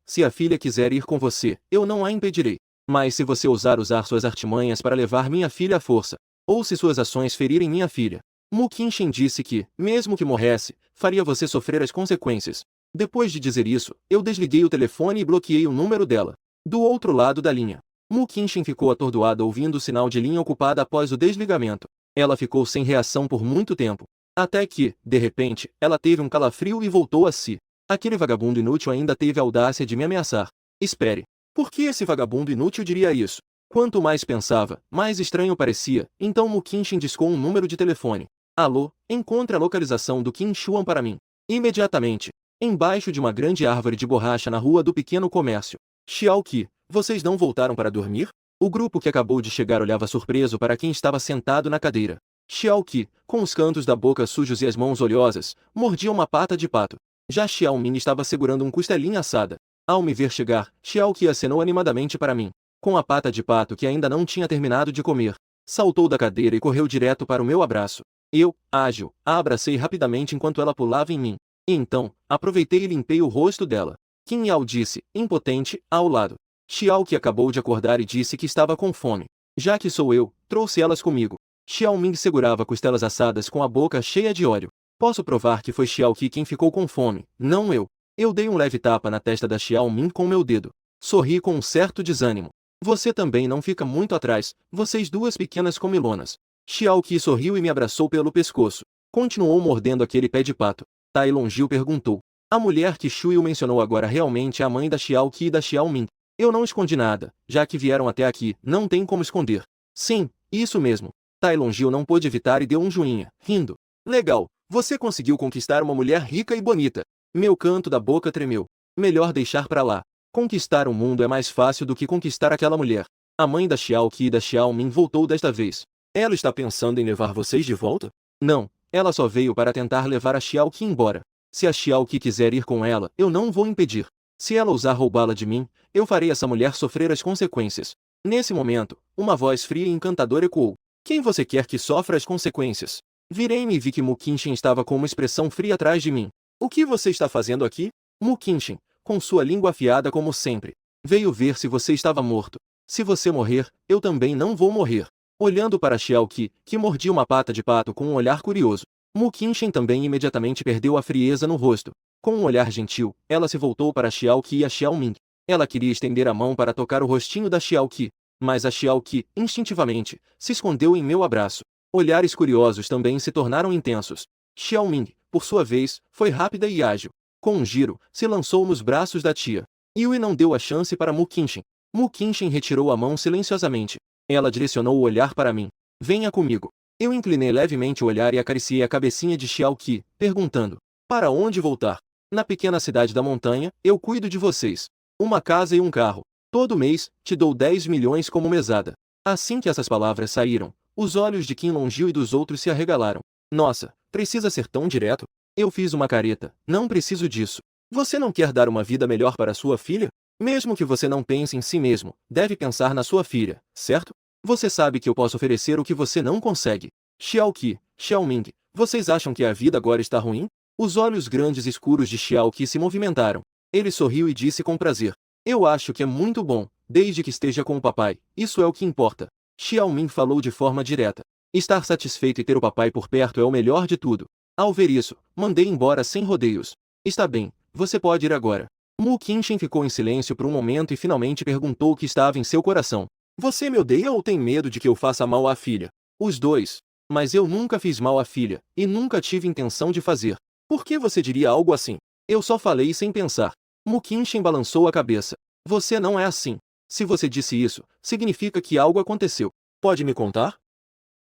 Se a filha quiser ir com você, eu não a impedirei. Mas se você ousar usar suas artimanhas para levar minha filha à força, ou se suas ações ferirem minha filha, Mu Kenshin disse que, mesmo que morresse, faria você sofrer as consequências. Depois de dizer isso, eu desliguei o telefone e bloqueei o número dela. Do outro lado da linha, Mu Kenshin ficou atordoada ouvindo o sinal de linha ocupada após o desligamento. Ela ficou sem reação por muito tempo. Até que, de repente, ela teve um calafrio e voltou a si. Aquele vagabundo inútil ainda teve a audácia de me ameaçar. Espere. Por que esse vagabundo inútil diria isso? Quanto mais pensava, mais estranho parecia, então Mu Kenshin discou um número de telefone. Alô, encontre a localização do Qin Shuan para mim. Imediatamente. Embaixo de uma grande árvore de borracha na rua do pequeno comércio. Xiaoqi, vocês não voltaram para dormir? O grupo que acabou de chegar olhava surpreso para quem estava sentado na cadeira. Xiaoqi, com os cantos da boca sujos e as mãos oleosas, mordia uma pata de pato. Já Xiaoming estava segurando um costelinha assada. Ao me ver chegar, Xiaoqi acenou animadamente para mim. Com a pata de pato que ainda não tinha terminado de comer, saltou da cadeira e correu direto para o meu abraço. Eu, ágil, a abracei rapidamente enquanto ela pulava em mim. E então, aproveitei e limpei o rosto dela. Qin Yao disse, impotente, ao lado. Xiaoqi acabou de acordar e disse que estava com fome. Já que sou eu, trouxe elas comigo. Xiaoming segurava costelas assadas com a boca cheia de óleo. Posso provar que foi Xiaoqi quem ficou com fome, não eu. Eu dei um leve tapa na testa da Xiaoming com meu dedo. Sorri com um certo desânimo. Você também não fica muito atrás, vocês duas pequenas comilonas. Xiaoqi sorriu e me abraçou pelo pescoço. Continuou mordendo aquele pé de pato. Tai Longzhi perguntou. A mulher que Shuyu mencionou agora realmente é a mãe da Xiaoqi e da Xiaoming. Eu não escondi nada, já que vieram até aqui, não tem como esconder. Sim, isso mesmo. Tai Longzhi não pôde evitar e deu um joinha, rindo. Legal, você conseguiu conquistar uma mulher rica e bonita. Meu canto da boca tremeu. Melhor deixar pra lá. Conquistar o mundo é mais fácil do que conquistar aquela mulher. A mãe da Xiao Qi e da Xiao Ming voltou desta vez. Ela está pensando em levar vocês de volta? Não, ela só veio para tentar levar a Xiao Qi embora. Se a Xiao Qi quiser ir com ela, eu não vou impedir. Se ela ousar roubá-la de mim, eu farei essa mulher sofrer as consequências. Nesse momento, uma voz fria e encantadora ecoou. Quem você quer que sofra as consequências? Virei-me e vi que Mu Qinshin estava com uma expressão fria atrás de mim. O que você está fazendo aqui? Mu Qinshin, com sua língua afiada como sempre. Veio ver se você estava morto. Se você morrer, eu também não vou morrer. Olhando para Xiao Qi, que mordia uma pata de pato com um olhar curioso, Mu Qinshin também imediatamente perdeu a frieza no rosto. Com um olhar gentil, ela se voltou para Xiao Qi e a Xiao Ming. Ela queria estender a mão para tocar o rostinho da Xiao Qi, mas a Xiao Qi, instintivamente, se escondeu em meu abraço. Olhares curiosos também se tornaram intensos. Xiao Ming, por sua vez, foi rápida e ágil. Com um giro, se lançou nos braços da tia. Yui não deu a chance para Mu Qinshin. Mu Qinshin retirou a mão silenciosamente. Ela direcionou o olhar para mim. Venha comigo. Eu inclinei levemente o olhar e acariciei a cabecinha de Xiao Qi, perguntando: para onde voltar? Na pequena cidade da montanha, eu cuido de vocês. Uma casa e um carro. Todo mês, te dou 10 milhões como mesada. Assim que essas palavras saíram, os olhos de Qin Longiu e dos outros se arregalaram. Nossa, precisa ser tão direto? Eu fiz uma careta. Não preciso disso. Você não quer dar uma vida melhor para sua filha? Mesmo que você não pense em si mesmo, deve pensar na sua filha, certo? Você sabe que eu posso oferecer o que você não consegue. Xiao Qi, Xiao Ming, vocês acham que a vida agora está ruim? Os olhos grandes e escuros de Xiao Qi se movimentaram. Ele sorriu e disse com prazer: eu acho que é muito bom, desde que esteja com o papai, isso é o que importa. Xiao Ming falou de forma direta. Estar satisfeito e ter o papai por perto é o melhor de tudo. Ao ver isso, mandei embora sem rodeios. Está bem, você pode ir agora. Mu Qinshin ficou em silêncio por um momento e finalmente perguntou o que estava em seu coração. Você me odeia ou tem medo de que eu faça mal à filha? Os dois. Mas eu nunca fiz mal à filha, e nunca tive intenção de fazer. Por que você diria algo assim? Eu só falei sem pensar. Mu Qinshin balançou a cabeça. Você não é assim. Se você disse isso, significa que algo aconteceu. Pode me contar?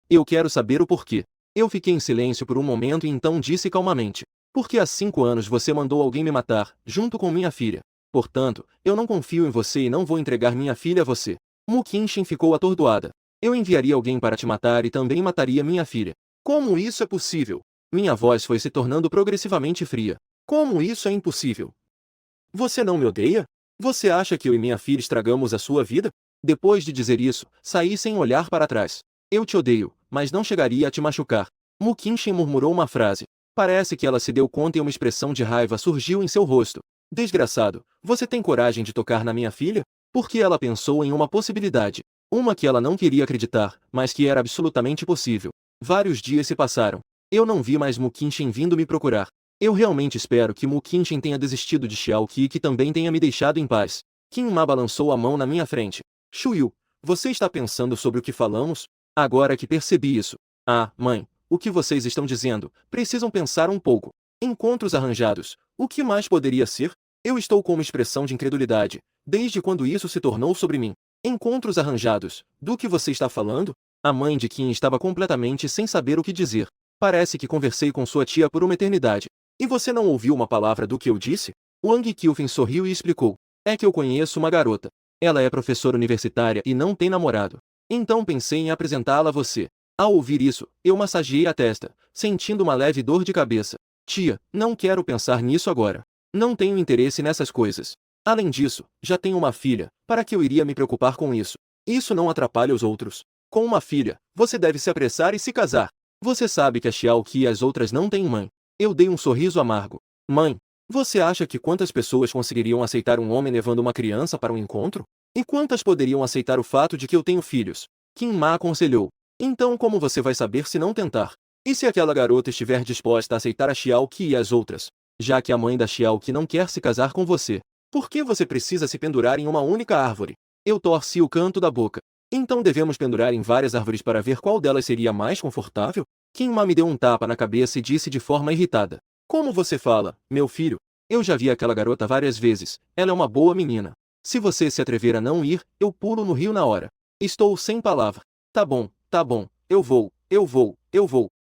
Eu quero saber o porquê. Eu fiquei em silêncio por um momento e então disse calmamente: porque há 5 anos você mandou alguém me matar, junto com minha filha. Portanto, eu não confio em você e não vou entregar minha filha a você. Mu Qinshin ficou atordoada. Eu enviaria alguém para te matar e também mataria minha filha. Como isso é possível? Minha voz foi se tornando progressivamente fria. Como isso é impossível? Você não me odeia? Você acha que eu e minha filha estragamos a sua vida? Depois de dizer isso, saí sem olhar para trás. Eu te odeio, mas não chegaria a te machucar. Mu Qinshin murmurou uma frase. Parece que ela se deu conta e uma expressão de raiva surgiu em seu rosto. Desgraçado, você tem coragem de tocar na minha filha? Porque ela pensou em uma possibilidade. Uma que ela não queria acreditar, mas que era absolutamente possível. Vários dias se passaram. Eu não vi mais Mu Qinshin vindo me procurar. Eu realmente espero que Mu Qinshin tenha desistido de Xiao Qi e que também tenha me deixado em paz. Qin Ma balançou a mão na minha frente. Shuyu, você está pensando sobre o que falamos? Agora que percebi isso. Ah, mãe, o que vocês estão dizendo? Precisam pensar um pouco. Encontros arranjados. O que mais poderia ser? Eu estou com uma expressão de incredulidade. Desde quando isso se tornou sobre mim? Encontros arranjados. Do que você está falando? A mãe de Qin estava completamente sem saber o que dizer. Parece que conversei com sua tia por uma eternidade. E você não ouviu uma palavra do que eu disse? Wang Qiufeng sorriu e explicou. É que eu conheço uma garota. Ela é professora universitária e não tem namorado. Então pensei em apresentá-la a você. Ao ouvir isso, eu massageei a testa, sentindo uma leve dor de cabeça. Tia, não quero pensar nisso agora. Não tenho interesse nessas coisas. Além disso, já tenho uma filha, para que eu iria me preocupar com isso? Isso não atrapalha os outros. Com uma filha, você deve se apressar e se casar. Você sabe que a Xiao Qi e as outras não têm mãe. Eu dei um sorriso amargo. Mãe, você acha que quantas pessoas conseguiriam aceitar um homem levando uma criança para um encontro? E quantas poderiam aceitar o fato de que eu tenho filhos? Qin Ma aconselhou. Então como você vai saber se não tentar? E se aquela garota estiver disposta a aceitar a Xiao Qi e as outras? Já que a mãe da Xiao Qi não quer se casar com você, por que você precisa se pendurar em uma única árvore? Eu torci o canto da boca. Então devemos pendurar em várias árvores para ver qual delas seria mais confortável? Qin Ma me deu um tapa na cabeça e disse de forma irritada. Como você fala, meu filho? Eu já vi aquela garota várias vezes, ela é uma boa menina. Se você se atrever a não ir, eu pulo no rio na hora. Estou sem palavra. Tá bom, eu vou.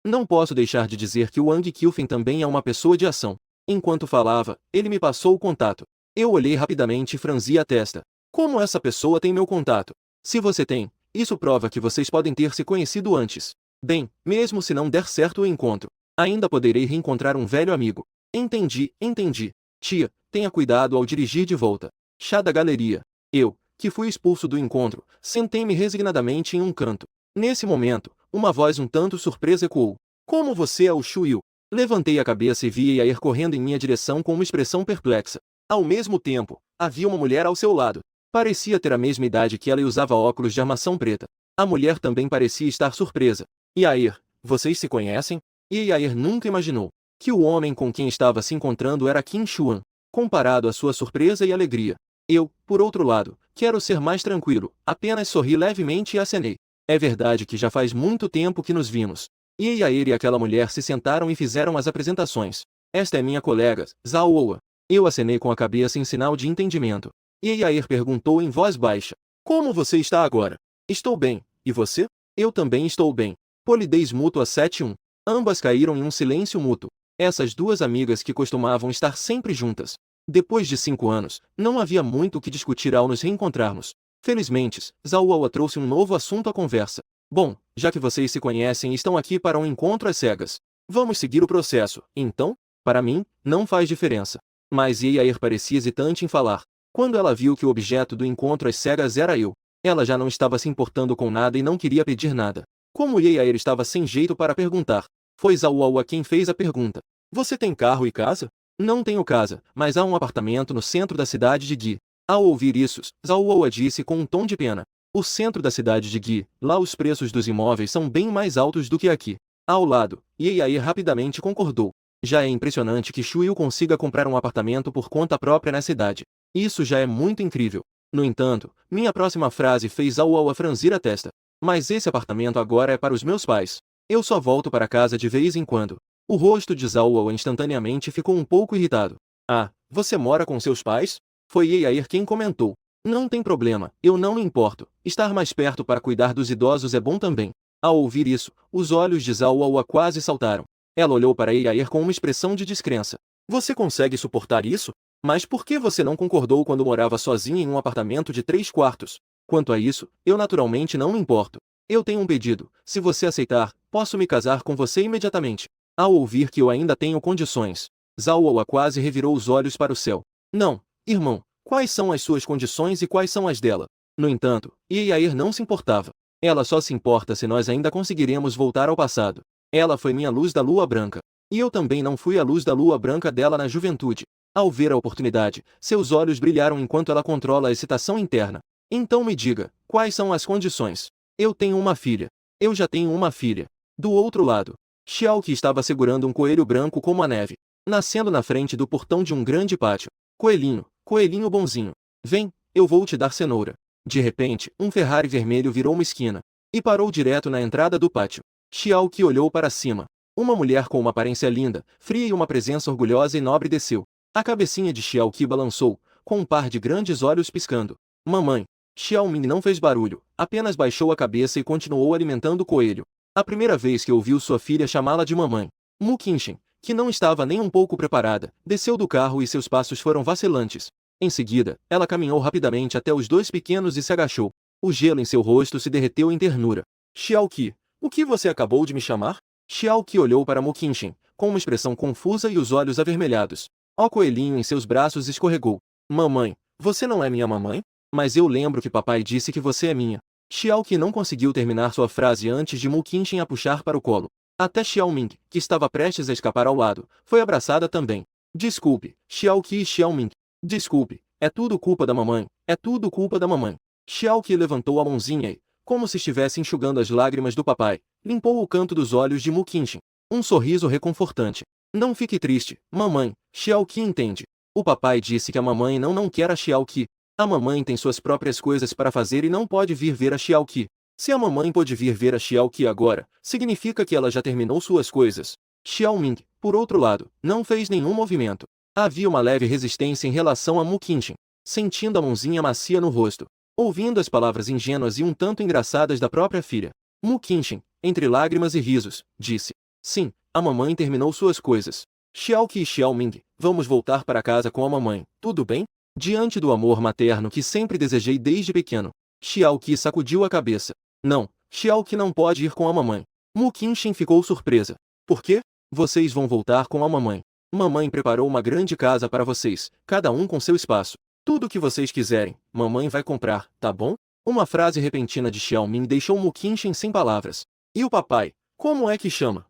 Não posso deixar de dizer que o Wang Qiufeng também é uma pessoa de ação. Enquanto falava, ele me passou o contato. Eu olhei rapidamente e franzi a testa. Como essa pessoa tem meu contato? Se você tem, isso prova que vocês podem ter se conhecido antes. Bem, mesmo se não der certo o encontro, ainda poderei reencontrar um velho amigo. Entendi, entendi. Tia, tenha cuidado ao dirigir de volta. Chá da galeria. Eu, que fui expulso do encontro, sentei-me resignadamente em um canto. Nesse momento, uma voz um tanto surpresa ecoou. Como você é o Shuyu? Levantei a cabeça e vi Yair correndo em minha direção com uma expressão perplexa. Ao mesmo tempo, havia uma mulher ao seu lado. Parecia ter a mesma idade que ela e usava óculos de armação preta. A mulher também parecia estar surpresa. Yair, vocês se conhecem? E Yair nunca imaginou que o homem com quem estava se encontrando era Qin Xuan, comparado à sua surpresa e alegria. Eu, por outro lado, quero ser mais tranquilo, apenas sorri levemente e acenei. É verdade que já faz muito tempo que nos vimos. E Yair e aquela mulher se sentaram e fizeram as apresentações. Esta é minha colega, Zhao Oa. Eu acenei com a cabeça em sinal de entendimento. E Yair perguntou em voz baixa. Como você está agora? Estou bem. E você? Eu também estou bem. Polidez mútua 7-1. Ambas caíram em um silêncio mútuo. Essas duas amigas que costumavam estar sempre juntas. Depois de 5 anos, não havia muito o que discutir ao nos reencontrarmos. Felizmente, Zhao Oa trouxe um novo assunto à conversa. Bom, já que vocês se conhecem e estão aqui para um encontro às cegas, vamos seguir o processo, então? Para mim, não faz diferença. Mas Yair parecia hesitante em falar. Quando ela viu que o objeto do encontro às cegas era eu, ela já não estava se importando com nada e não queria pedir nada. Como Yair estava sem jeito para perguntar, foi Zhao Oa quem fez a pergunta. Você tem carro e casa? Não tenho casa, mas há um apartamento no centro da cidade de Gui. Ao ouvir isso, Zhao Oa disse com um tom de pena. O centro da cidade de Gui, lá os preços dos imóveis são bem mais altos do que aqui. Ao lado, Yair rapidamente concordou. Já é impressionante que Shuyu consiga comprar um apartamento por conta própria na cidade. Isso já é muito incrível. No entanto, minha próxima frase fez Zhao Oa franzir a testa. Mas esse apartamento agora é para os meus pais. Eu só volto para casa de vez em quando. O rosto de Zhao Oa instantaneamente ficou um pouco irritado. Ah, você mora com seus pais? Foi Yair quem comentou. Não tem problema, eu não me importo. Estar mais perto para cuidar dos idosos é bom também. Ao ouvir isso, os olhos de Zhao Oa quase saltaram. Ela olhou para Yair com uma expressão de descrença. Você consegue suportar isso? Mas por que você não concordou quando morava sozinha em um apartamento de 3 quartos? Quanto a isso, eu naturalmente não me importo. Eu tenho um pedido. Se você aceitar, posso me casar com você imediatamente. Ao ouvir que eu ainda tenho condições, Zhao Oa quase revirou os olhos para o céu. Não, irmão, quais são as suas condições e quais são as dela? No entanto, Yair não se importava. Ela só se importa se nós ainda conseguiremos voltar ao passado. Ela foi minha luz da lua branca. E eu também não fui a luz da lua branca dela na juventude. Ao ver a oportunidade, seus olhos brilharam enquanto ela controla a excitação interna. Então me diga, quais são as condições? Eu tenho uma filha. Eu já tenho uma filha. Do outro lado, Xiao que estava segurando um coelho branco como a neve, nascendo na frente do portão de um grande pátio. Coelhinho, coelhinho bonzinho. Vem, eu vou te dar cenoura. De repente, um Ferrari vermelho virou uma esquina e parou direto na entrada do pátio. Xiao que olhou para cima. Uma mulher com uma aparência linda, fria e uma presença orgulhosa e nobre desceu. A cabecinha de Xiao que balançou, com um par de grandes olhos piscando. Mamãe. Xiao Ming não fez barulho, apenas baixou a cabeça e continuou alimentando o coelho. A primeira vez que ouviu sua filha chamá-la de mamãe, Mu Qinshen, que não estava nem um pouco preparada, desceu do carro e seus passos foram vacilantes. Em seguida, ela caminhou rapidamente até os dois pequenos e se agachou. O gelo em seu rosto se derreteu em ternura. Xiao Qi, o que você acabou de me chamar? Xiao Qi olhou para Mu Qinshen, com uma expressão confusa e os olhos avermelhados. O coelhinho em seus braços escorregou. Mamãe, você não é minha mamãe? Mas eu lembro que papai disse que você é minha. Xiao Qi não conseguiu terminar sua frase antes de Mu Qinshen a puxar para o colo. Até Xiao Ming, que estava prestes a escapar ao lado, foi abraçada também. Desculpe, Xiao Qi e Xiao Ming. Desculpe, é tudo culpa da mamãe, é tudo culpa da mamãe. Xiao Qi levantou a mãozinha e, como se estivesse enxugando as lágrimas do papai, limpou o canto dos olhos de Mu Qinshen. Um sorriso reconfortante. Não fique triste, mamãe, Xiao Qi entende. O papai disse que a mamãe não quer a Xiao Qi. A mamãe tem suas próprias coisas para fazer e não pode vir ver a Xiao Qi. Se a mamãe pode vir ver a Xiao Qi agora, significa que ela já terminou suas coisas. Xiao Ming, por outro lado, não fez nenhum movimento. Havia uma leve resistência em relação a Mu Qinshen. Sentindo a mãozinha macia no rosto, ouvindo as palavras ingênuas e um tanto engraçadas da própria filha, Mu Qinshen, entre lágrimas e risos, disse: Sim, a mamãe terminou suas coisas. Xiao Qi e Xiao Ming, vamos voltar para casa com a mamãe, tudo bem? Diante do amor materno que sempre desejei desde pequeno, Xiao Qi sacudiu a cabeça. Não, Xiao Qi não pode ir com a mamãe. Mu Qinshin ficou surpresa. Por quê? Vocês vão voltar com a mamãe. Mamãe preparou uma grande casa para vocês, cada um com seu espaço. Tudo o que vocês quiserem, mamãe vai comprar, tá bom? Uma frase repentina de Xiao Ming deixou Mu Qinshin sem palavras. E o papai? Como é que chama?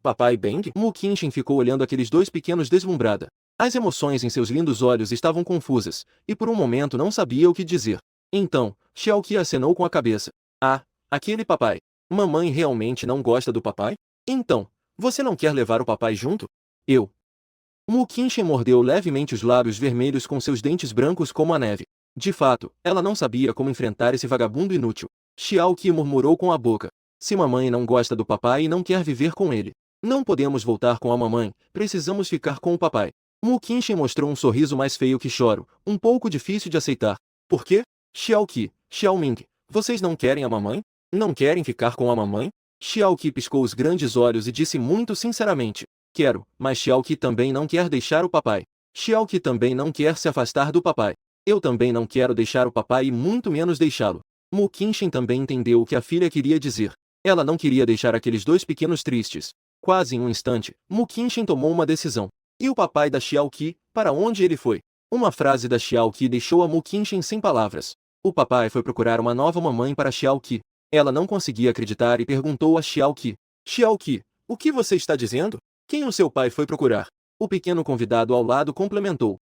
Papai Beng? Mu Qinshin ficou olhando aqueles dois pequenos deslumbrada. As emoções em seus lindos olhos estavam confusas, e por um momento não sabia o que dizer. Então, Xiao Qi acenou com a cabeça. Ah, aquele papai. Mamãe realmente não gosta do papai? Então, você não quer levar o papai junto? Eu. Mu Qinshin mordeu levemente os lábios vermelhos com seus dentes brancos como a neve. De fato, ela não sabia como enfrentar esse vagabundo inútil. Xiao Qi murmurou com a boca. Se mamãe não gosta do papai e não quer viver com ele, não podemos voltar com a mamãe, precisamos ficar com o papai. Mu Qinshin mostrou um sorriso mais feio que choro, um pouco difícil de aceitar. Por quê? Xiao Qi, Xiao Ming, vocês não querem a mamãe? Não querem ficar com a mamãe? Xiao Qi piscou os grandes olhos e disse muito sinceramente. Quero, mas Xiao Qi também não quer deixar o papai. Xiao Qi também não quer se afastar do papai. Eu também não quero deixar o papai e muito menos deixá-lo. Mu Qinshin também entendeu o que a filha queria dizer. Ela não queria deixar aqueles dois pequenos tristes. Quase em um instante, Mu Qinshin tomou uma decisão. E o papai da Xiao Qi, para onde ele foi? Uma frase da Xiao Qi deixou a Mu Qinshin sem palavras. O papai foi procurar uma nova mamãe para Xiao Qi. Ela não conseguia acreditar e perguntou a Xiao Qi. Xiao Qi, o que você está dizendo? Quem o seu pai foi procurar? O pequeno convidado ao lado complementou.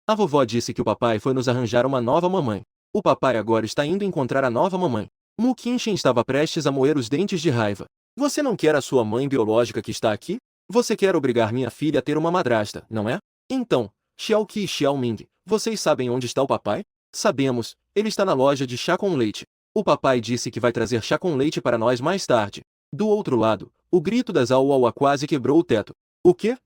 A vovó disse que o papai foi nos arranjar uma nova mamãe. O papai agora está indo encontrar a nova mamãe. Mu Qinshin estava prestes a moer os dentes de raiva. Você não quer a sua mãe biológica que está aqui? Você quer obrigar minha filha a ter uma madrasta, não é? Então, Xiao Qi e Xiao Ming, vocês sabem onde está o papai? Sabemos, ele está na loja de chá com leite. O papai disse que vai trazer chá com leite para nós mais tarde. Do outro lado, o grito das Auaua quase quebrou o teto. O quê?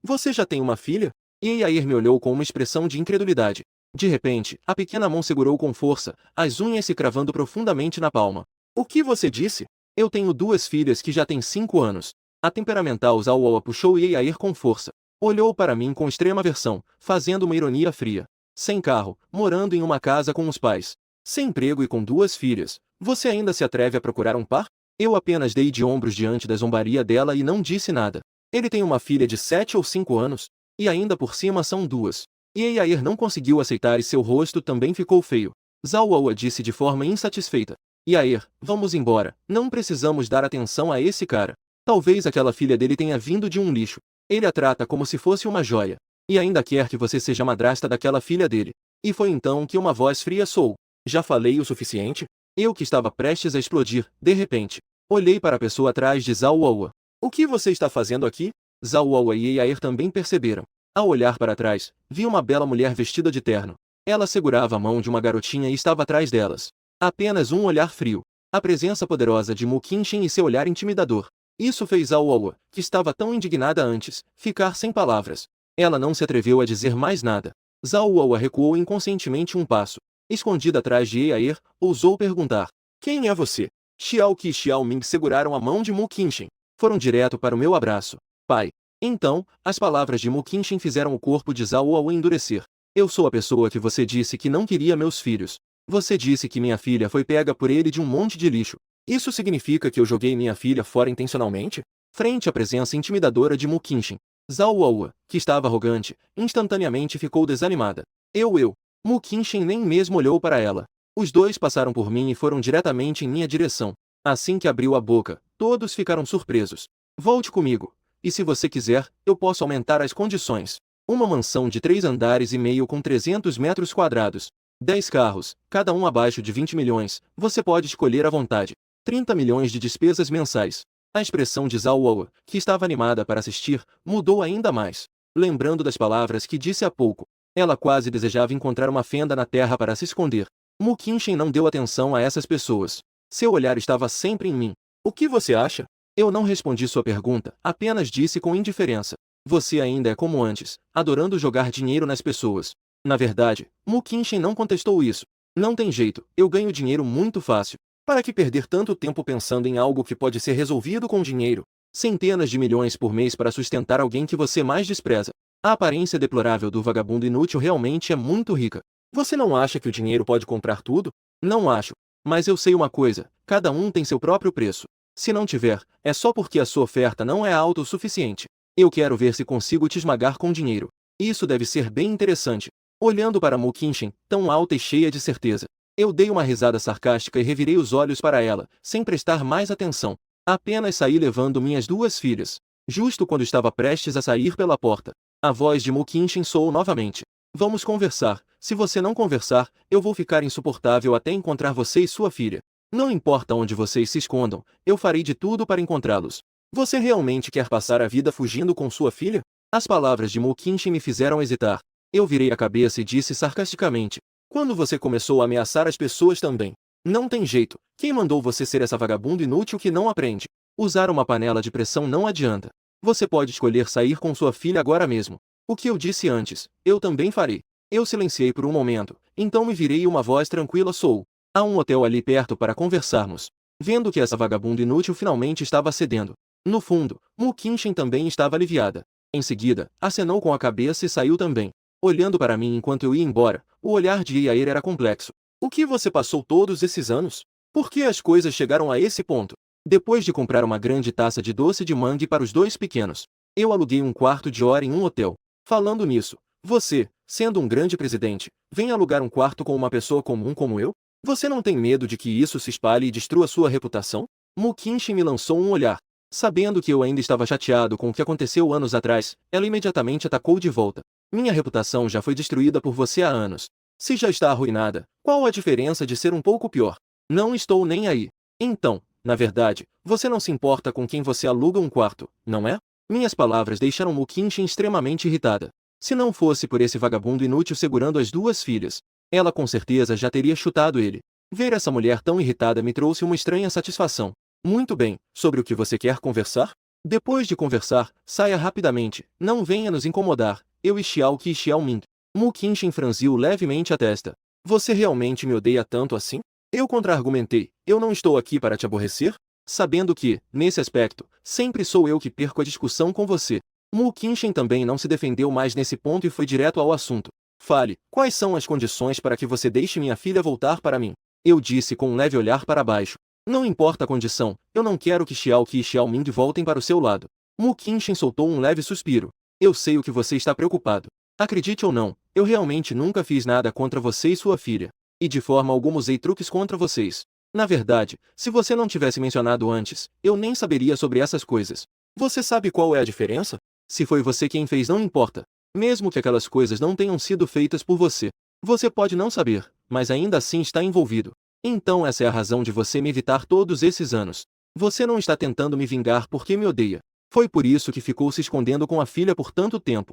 Você já tem uma filha? E Yair me olhou com uma expressão de incredulidade. De repente, a pequena mão segurou com força, as unhas se cravando profundamente na palma. O que você disse? Eu tenho duas filhas que já têm 5 anos. A temperamental Zauaua puxou Yair com força. Olhou para mim com extrema aversão, fazendo uma ironia fria. Sem carro, morando em uma casa com os pais. Sem emprego e com 2 filhas. Você ainda se atreve a procurar um par? Eu apenas dei de ombros diante da zombaria dela e não disse nada. Ele tem uma filha de 7 ou 5 anos. E ainda por cima são 2. E Yair não conseguiu aceitar e seu rosto também ficou feio. Zauaua disse de forma insatisfeita. Yair, vamos embora, não precisamos dar atenção a esse cara. Talvez aquela filha dele tenha vindo de um lixo. Ele a trata como se fosse uma joia. E ainda quer que você seja madrasta daquela filha dele. E foi então que uma voz fria soou. Já falei o suficiente? Eu que estava prestes a explodir, de repente. Olhei para a pessoa atrás de Zauaua. O que você está fazendo aqui? Zauaua e Yair também perceberam. Ao olhar para trás, vi uma bela mulher vestida de terno. Ela segurava a mão de uma garotinha e estava atrás delas. Apenas um olhar frio. A presença poderosa de Mu Qinshin e seu olhar intimidador. Isso fez Zauaua, que estava tão indignada antes, ficar sem palavras. Ela não se atreveu a dizer mais nada. Zauaua recuou inconscientemente um passo. Escondida atrás de Yair, ousou perguntar. Quem é você? Xiao Qi e Xiao Ming seguraram a mão de Mu Qinshin. Foram direto para o meu abraço. Pai. Então, as palavras de Mu Qinshin fizeram o corpo de Zauaua endurecer. Eu sou a pessoa que você disse que não queria meus filhos. Você disse que minha filha foi pega por ele de um monte de lixo. Isso significa que eu joguei minha filha fora intencionalmente? Frente à presença intimidadora de Mu Qinshin, Zauaua, que estava arrogante, instantaneamente ficou desanimada. Eu. Mu Qinshin nem mesmo olhou para ela. Os dois passaram por mim e foram diretamente em minha direção. Assim que abriu a boca, todos ficaram surpresos. Volte comigo. E se você quiser, eu posso aumentar as condições. Uma mansão de 3 andares e meio com 300 metros quadrados. 10 carros, cada um abaixo de 20 milhões, você pode escolher à vontade. 30 milhões de despesas mensais. A expressão de Zauaua, que estava animada para assistir, mudou ainda mais. Lembrando das palavras que disse há pouco, ela quase desejava encontrar uma fenda na terra para se esconder. Mu Qinshin não deu atenção a essas pessoas. Seu olhar estava sempre em mim. O que você acha? Eu não respondi sua pergunta, apenas disse com indiferença. Você ainda é como antes, adorando jogar dinheiro nas pessoas. Na verdade, Mu Qinshin não contestou isso. Não tem jeito, eu ganho dinheiro muito fácil. Para que perder tanto tempo pensando em algo que pode ser resolvido com dinheiro? Centenas de milhões por mês para sustentar alguém que você mais despreza. A aparência deplorável do vagabundo inútil realmente é muito rica. Você não acha que o dinheiro pode comprar tudo? Não acho. Mas eu sei uma coisa, cada um tem seu próprio preço. Se não tiver, é só porque a sua oferta não é alta o suficiente. Eu quero ver se consigo te esmagar com dinheiro. Isso deve ser bem interessante. Olhando para Mu Qinchen, tão alta e cheia de certeza. Eu dei uma risada sarcástica e revirei os olhos para ela, sem prestar mais atenção. Apenas saí levando minhas duas filhas. Justo quando estava prestes a sair pela porta, a voz de Mu Qinchen soou novamente. Vamos conversar. Se você não conversar, eu vou ficar insuportável até encontrar você e sua filha. Não importa onde vocês se escondam, eu farei de tudo para encontrá-los. Você realmente quer passar a vida fugindo com sua filha? As palavras de Mu Qinchen me fizeram hesitar. Eu virei a cabeça e disse sarcasticamente. Quando você começou a ameaçar as pessoas também? Não tem jeito. Quem mandou você ser essa vagabunda inútil que não aprende? Usar uma panela de pressão não adianta. Você pode escolher sair com sua filha agora mesmo. O que eu disse antes, eu também farei. Eu silenciei por um momento, então me virei e uma voz tranquila soou. Há um hotel ali perto para conversarmos. Vendo que essa vagabunda inútil finalmente estava cedendo. No fundo, Mu Qinchen também estava aliviada. Em seguida, acenou com a cabeça e saiu também. Olhando para mim enquanto eu ia embora, o olhar de Yair era complexo. O que você passou todos esses anos? Por que as coisas chegaram a esse ponto? Depois de comprar uma grande taça de doce de mangue para os dois pequenos, eu aluguei um quarto de hora em um hotel. Falando nisso, você, sendo um grande presidente, vem alugar um quarto com uma pessoa comum como eu? Você não tem medo de que isso se espalhe e destrua sua reputação? Mu Qinchen me lançou um olhar. Sabendo que eu ainda estava chateado com o que aconteceu anos atrás, ela imediatamente atacou de volta. Minha reputação já foi destruída por você há anos. Se já está arruinada, qual a diferença de ser um pouco pior? Não estou nem aí. Então, na verdade, você não se importa com quem você aluga um quarto, não é? Minhas palavras deixaram Mu Qinchen extremamente irritada. Se não fosse por esse vagabundo inútil segurando as duas filhas, ela com certeza já teria chutado ele. Ver essa mulher tão irritada me trouxe uma estranha satisfação. Muito bem, sobre o que você quer conversar? Depois de conversar, saia rapidamente, não venha nos incomodar, eu e Xiao Qi e Xiao Ming. Mu Qinchen franziu levemente a testa. Você realmente me odeia tanto assim? Eu contra-argumentei, eu não estou aqui para te aborrecer? Sabendo que, nesse aspecto, sempre sou eu que perco a discussão com você. Mu Qinchen também não se defendeu mais nesse ponto e foi direto ao assunto. Fale, quais são as condições para que você deixe minha filha voltar para mim? Eu disse com um leve olhar para baixo. Não importa a condição, eu não quero que Xiao Qi e Xiao Ming voltem para o seu lado. Mu Qinchen soltou um leve suspiro. Eu sei o que você está preocupado. Acredite ou não, eu realmente nunca fiz nada contra você e sua filha. E de forma alguma usei truques contra vocês. Na verdade, se você não tivesse mencionado antes, eu nem saberia sobre essas coisas. Você sabe qual é a diferença? Se foi você quem fez, não importa. Mesmo que aquelas coisas não tenham sido feitas por você. Você pode não saber, mas ainda assim está envolvido. Então essa é a razão de você me evitar todos esses anos. Você não está tentando me vingar porque me odeia. Foi por isso que ficou se escondendo com a filha por tanto tempo.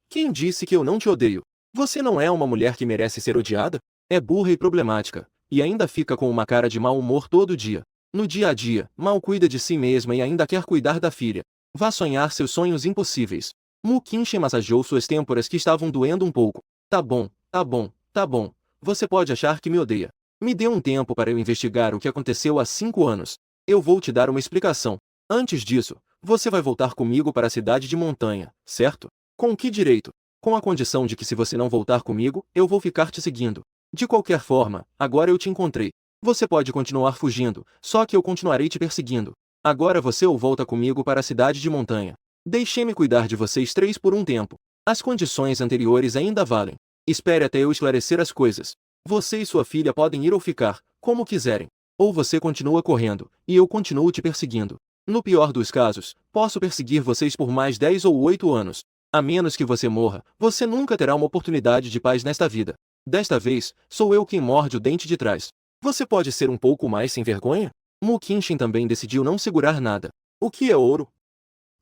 Quem disse que eu não te odeio? Você não é uma mulher que merece ser odiada? É burra e problemática, e ainda fica com uma cara de mau humor todo dia. No dia a dia, mal cuida de si mesma e ainda quer cuidar da filha. Vá sonhar seus sonhos impossíveis. Mu Qinchen massageou suas têmporas que estavam doendo um pouco. Tá bom, tá bom, tá bom. Você pode achar que me odeia. Me dê um tempo para eu investigar o que aconteceu há 5 anos. Eu vou te dar uma explicação. Antes disso, você vai voltar comigo para a cidade de montanha, certo? Com que direito? Com a condição de que se você não voltar comigo, eu vou ficar te seguindo. De qualquer forma, agora eu te encontrei. Você pode continuar fugindo, só que eu continuarei te perseguindo. Agora você ou volta comigo para a cidade de montanha. Deixe-me cuidar de vocês três por um tempo. As condições anteriores ainda valem. Espere até eu esclarecer as coisas. Você e sua filha podem ir ou ficar, como quiserem. Ou você continua correndo, e eu continuo te perseguindo. No pior dos casos, posso perseguir vocês por mais 10 ou 8 anos. A menos que você morra, você nunca terá uma oportunidade de paz nesta vida. Desta vez, sou eu quem morde o dente de trás. Você pode ser um pouco mais sem vergonha? Mu Qinchen também decidiu não segurar nada. O que é ouro?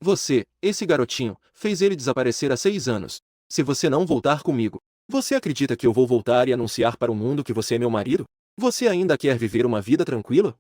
Você, esse garotinho, fez ele desaparecer há 6 anos. Se você não voltar comigo, você acredita que eu vou voltar e anunciar para o mundo que você é meu marido? Você ainda quer viver uma vida tranquila?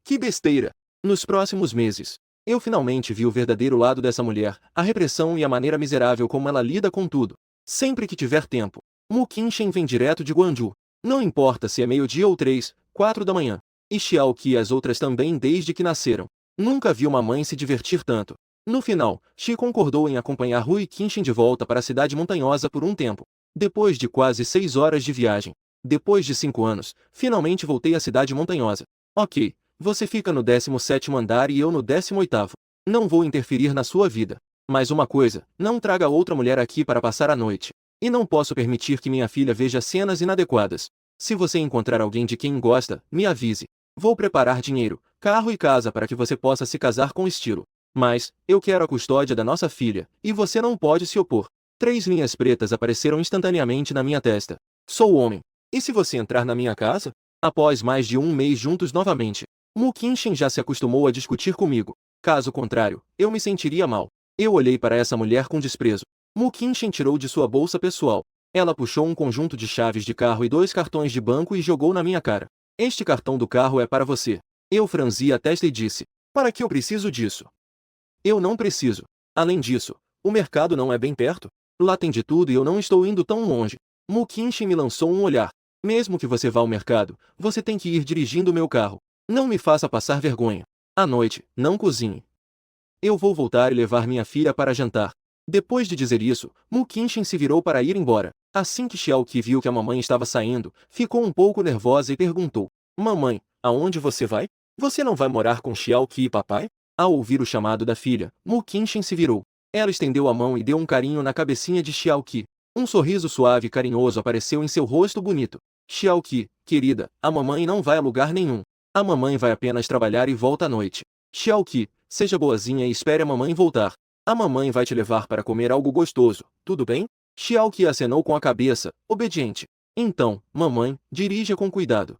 Que besteira! Nos próximos meses, eu finalmente vi o verdadeiro lado dessa mulher, a repressão e a maneira miserável como ela lida com tudo. Sempre que tiver tempo, Mu Qinchen vem direto de Guangzhou. Não importa se é meio-dia ou 3, 4 da manhã. E Xiao Qi e as outras também desde que nasceram. Nunca vi uma mãe se divertir tanto. No final, Xi concordou em acompanhar Rui Qinchen de volta para a cidade montanhosa por um tempo. Depois de quase 6 horas de viagem, Depois de 5 anos, finalmente voltei à cidade montanhosa. Ok, você fica no 17º andar e eu no 18º. Não vou interferir na sua vida. Mas uma coisa, não traga outra mulher aqui para passar a noite. E não posso permitir que minha filha veja cenas inadequadas. Se você encontrar alguém de quem gosta, me avise. Vou preparar dinheiro, carro e casa para que você possa se casar com estilo. Mas, eu quero a custódia da nossa filha, e você não pode se opor. 3 linhas pretas apareceram instantaneamente na minha testa. Sou homem. E se você entrar na minha casa? Após mais de 1 mês juntos novamente, Mu Kenshin já se acostumou a discutir comigo. Caso contrário, eu me sentiria mal. Eu olhei para essa mulher com desprezo. Mu Kenshin tirou de sua bolsa pessoal. Ela puxou um conjunto de chaves de carro e 2 cartões de banco e jogou na minha cara. Este cartão do carro é para você. Eu franzi a testa e disse: para que eu preciso disso? Eu não preciso. Além disso, o mercado não é bem perto. Lá tem de tudo e eu não estou indo tão longe. Mu Kenshin me lançou um olhar. Mesmo que você vá ao mercado, você tem que ir dirigindo meu carro. Não me faça passar vergonha. À noite, não cozinhe. Eu vou voltar e levar minha filha para jantar. Depois de dizer isso, Mu Kenshin se virou para ir embora. Assim que Xiao Qi viu que a mamãe estava saindo, ficou um pouco nervosa e perguntou: mamãe, aonde você vai? Você não vai morar com Xiao Qi e papai? Ao ouvir o chamado da filha, Mu Kenshin se virou. Ela estendeu a mão e deu um carinho na cabecinha de Xiao Qi. Um sorriso suave e carinhoso apareceu em seu rosto bonito. Xiao Qi, querida, a mamãe não vai a lugar nenhum. A mamãe vai apenas trabalhar e volta à noite. Xiao Qi, seja boazinha e espere a mamãe voltar. A mamãe vai te levar para comer algo gostoso, tudo bem? Xiao Qi acenou com a cabeça, obediente. Então, mamãe, dirija com cuidado.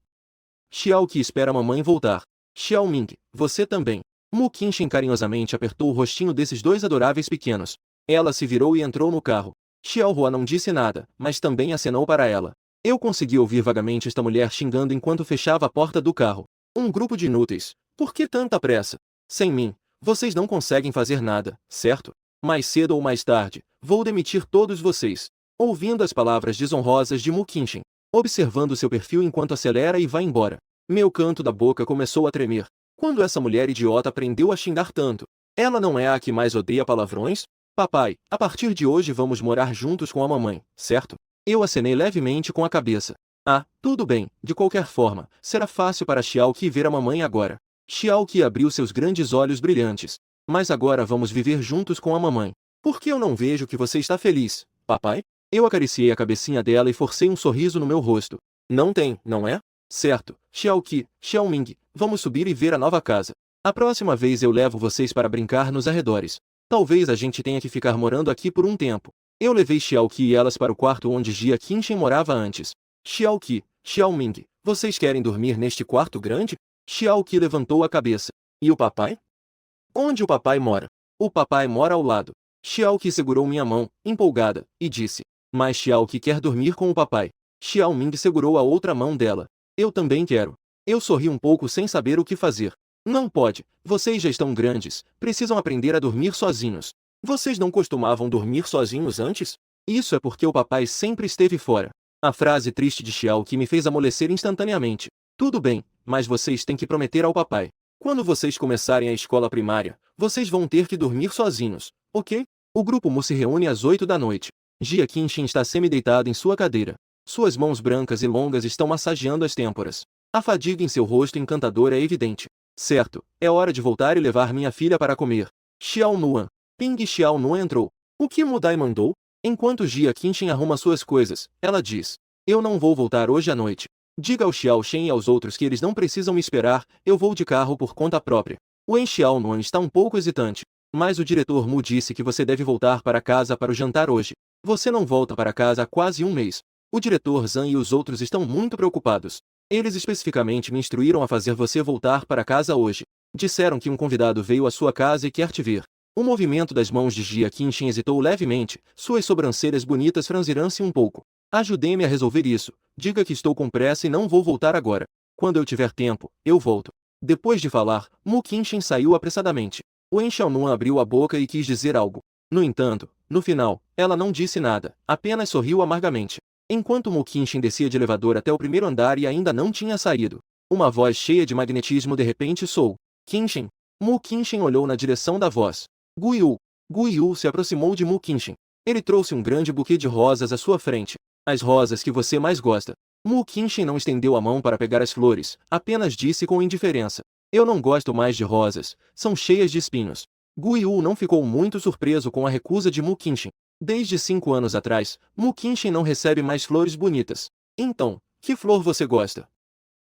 Xiao Qi espera a mamãe voltar. Xiao Ming, você também. Mu Kenshin carinhosamente apertou o rostinho desses 2 adoráveis pequenos. Ela se virou e entrou no carro. Xiao Hua não disse nada, mas também acenou para ela. Eu consegui ouvir vagamente esta mulher xingando enquanto fechava a porta do carro. Um grupo de inúteis. Por que tanta pressa? Sem mim, vocês não conseguem fazer nada, certo? Mais cedo ou mais tarde, vou demitir todos vocês. Ouvindo as palavras desonrosas de Mu Kenshin, observando seu perfil enquanto acelera e vai embora, meu canto da boca começou a tremer. Quando essa mulher idiota aprendeu a xingar tanto? Ela não é a que mais odeia palavrões? Papai, a partir de hoje vamos morar juntos com a mamãe, certo? Eu acenei levemente com a cabeça. Ah, tudo bem, de qualquer forma, será fácil para Xiao Qi ver a mamãe agora. Xiao Qi abriu seus grandes olhos brilhantes. Mas agora vamos viver juntos com a mamãe. Por que eu não vejo que você está feliz, papai? Eu acariciei a cabecinha dela e forcei um sorriso no meu rosto. Não tem, não é? Certo, Xiao Qi, Xiao Ming, vamos subir e ver a nova casa. A próxima vez eu levo vocês para brincar nos arredores. Talvez a gente tenha que ficar morando aqui por um tempo. Eu levei Xiao Qi e elas para o quarto onde Jia Kenshin morava antes. Xiao Qi, Xiao Ming, vocês querem dormir neste quarto grande? Xiao Qi levantou a cabeça. E o papai? Onde o papai mora? O papai mora ao lado. Xiao Qi segurou minha mão, empolgada, e disse. Mas Xiao Qi quer dormir com o papai. Xiao Ming segurou a outra mão dela. Eu também quero. Eu sorri um pouco sem saber o que fazer. Não pode, vocês já estão grandes, precisam aprender a dormir sozinhos. Vocês não costumavam dormir sozinhos antes? Isso é porque o papai sempre esteve fora. A frase triste de Xiao Qi me fez amolecer instantaneamente. Tudo bem, mas vocês têm que prometer ao papai. Quando vocês começarem a escola primária, vocês vão ter que dormir sozinhos, ok? O grupo Mu se reúne às 8 da noite. Jia Kenshin está semi-deitado em sua cadeira. Suas mãos brancas e longas estão massageando as têmporas. A fadiga em seu rosto encantador é evidente. Certo, é hora de voltar e levar minha filha para comer. Xiao Nuan. Ping Xiao Nuan entrou. O que Mudai mandou? Enquanto Jia Kenshin arruma suas coisas, ela diz. Eu não vou voltar hoje à noite. Diga ao Xiao Shen e aos outros que eles não precisam me esperar, eu vou de carro por conta própria. Wen Xiao Nuan está um pouco hesitante. Mas o diretor Mu disse que você deve voltar para casa para o jantar hoje. Você não volta para casa há quase 1 mês. O diretor Zhang e os outros estão muito preocupados. Eles especificamente me instruíram a fazer você voltar para casa hoje. Disseram que um convidado veio à sua casa e quer te ver. O movimento das mãos de Jia Kenshin hesitou levemente, suas sobrancelhas bonitas franziram-se um pouco. Ajude-me a resolver isso. Diga que estou com pressa e não vou voltar agora. Quando eu tiver tempo, eu volto. Depois de falar, Mu Kenshin saiu apressadamente. Wen Xiaonuan abriu a boca e quis dizer algo. No entanto, no final, ela não disse nada, apenas sorriu amargamente. Enquanto Mu Kenshin descia de elevador até o primeiro andar e ainda não tinha saído, uma voz cheia de magnetismo de repente soou. Kenshin. Mu Kenshin olhou na direção da voz. Guiyu. Guiyu se aproximou de Mu Kenshin. Ele trouxe um grande buquê de rosas à sua frente. As rosas que você mais gosta. Mu Qinshin não estendeu a mão para pegar as flores, apenas disse com indiferença. Eu não gosto mais de rosas, são cheias de espinhos. Gu Yu não ficou muito surpreso com a recusa de Mu Qinshin. Desde 5 anos atrás, Mu Qinshin não recebe mais flores bonitas. Então, que flor você gosta?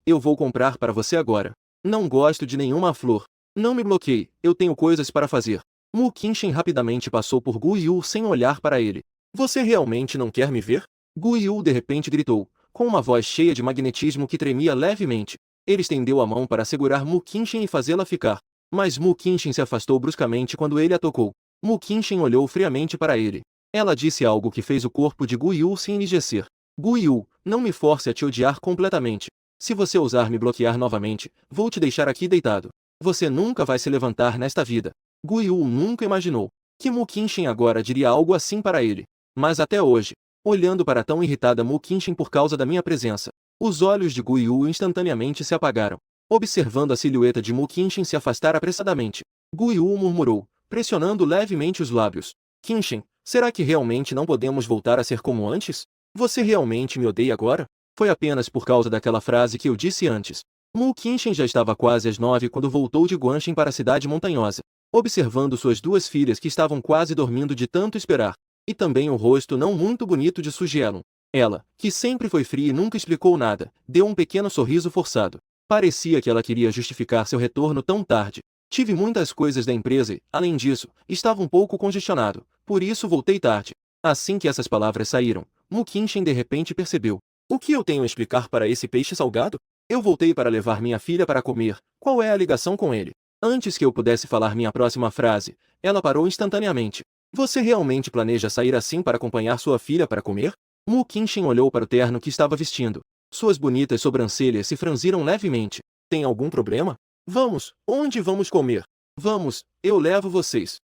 Eu vou comprar para você agora. Não gosto de nenhuma flor. Não me bloqueie, eu tenho coisas para fazer. Mu Qinshin rapidamente passou por Gu Yu sem olhar para ele. Você realmente não quer me ver? Gu Yu de repente gritou, com uma voz cheia de magnetismo que tremia levemente. Ele estendeu a mão para segurar Mu Qinshin e fazê-la ficar. Mas Mu Qinshin se afastou bruscamente quando ele a tocou. Mu Qinshin olhou friamente para ele. Ela disse algo que fez o corpo de Gu Yu se enrijecer. Gu Yu, não me force a te odiar completamente. Se você ousar me bloquear novamente, vou te deixar aqui deitado. Você nunca vai se levantar nesta vida. Gu Yu nunca imaginou que Mu Qinshin agora diria algo assim para ele. Mas até hoje, olhando para tão irritada Mu Qinshin por causa da minha presença, os olhos de Gu Yu instantaneamente se apagaram. Observando a silhueta de Mu Qinshin se afastar apressadamente, Gu Yu murmurou, pressionando levemente os lábios. Qinshin, será que realmente não podemos voltar a ser como antes? Você realmente me odeia agora? Foi apenas por causa daquela frase que eu disse antes. Mu Qinshin já estava quase às 9 quando voltou de Guanshin para a cidade montanhosa, observando suas duas filhas que estavam quase dormindo de tanto esperar, e também o rosto não muito bonito de Sujeelun. Ela, que sempre foi fria e nunca explicou nada, deu um pequeno sorriso forçado. Parecia que ela queria justificar seu retorno tão tarde. Tive muitas coisas da empresa e, além disso, estava um pouco congestionado, por isso voltei tarde. Assim que essas palavras saíram, Mu Qinshin de repente percebeu. O que eu tenho a explicar para esse peixe salgado? Eu voltei para levar minha filha para comer, qual é a ligação com ele? Antes que eu pudesse falar minha próxima frase, ela parou instantaneamente. Você realmente planeja sair assim para acompanhar sua filha para comer? Mu Qinshin olhou para o terno que estava vestindo. Suas bonitas sobrancelhas se franziram levemente. Tem algum problema? Vamos, onde vamos comer? Vamos, eu levo vocês.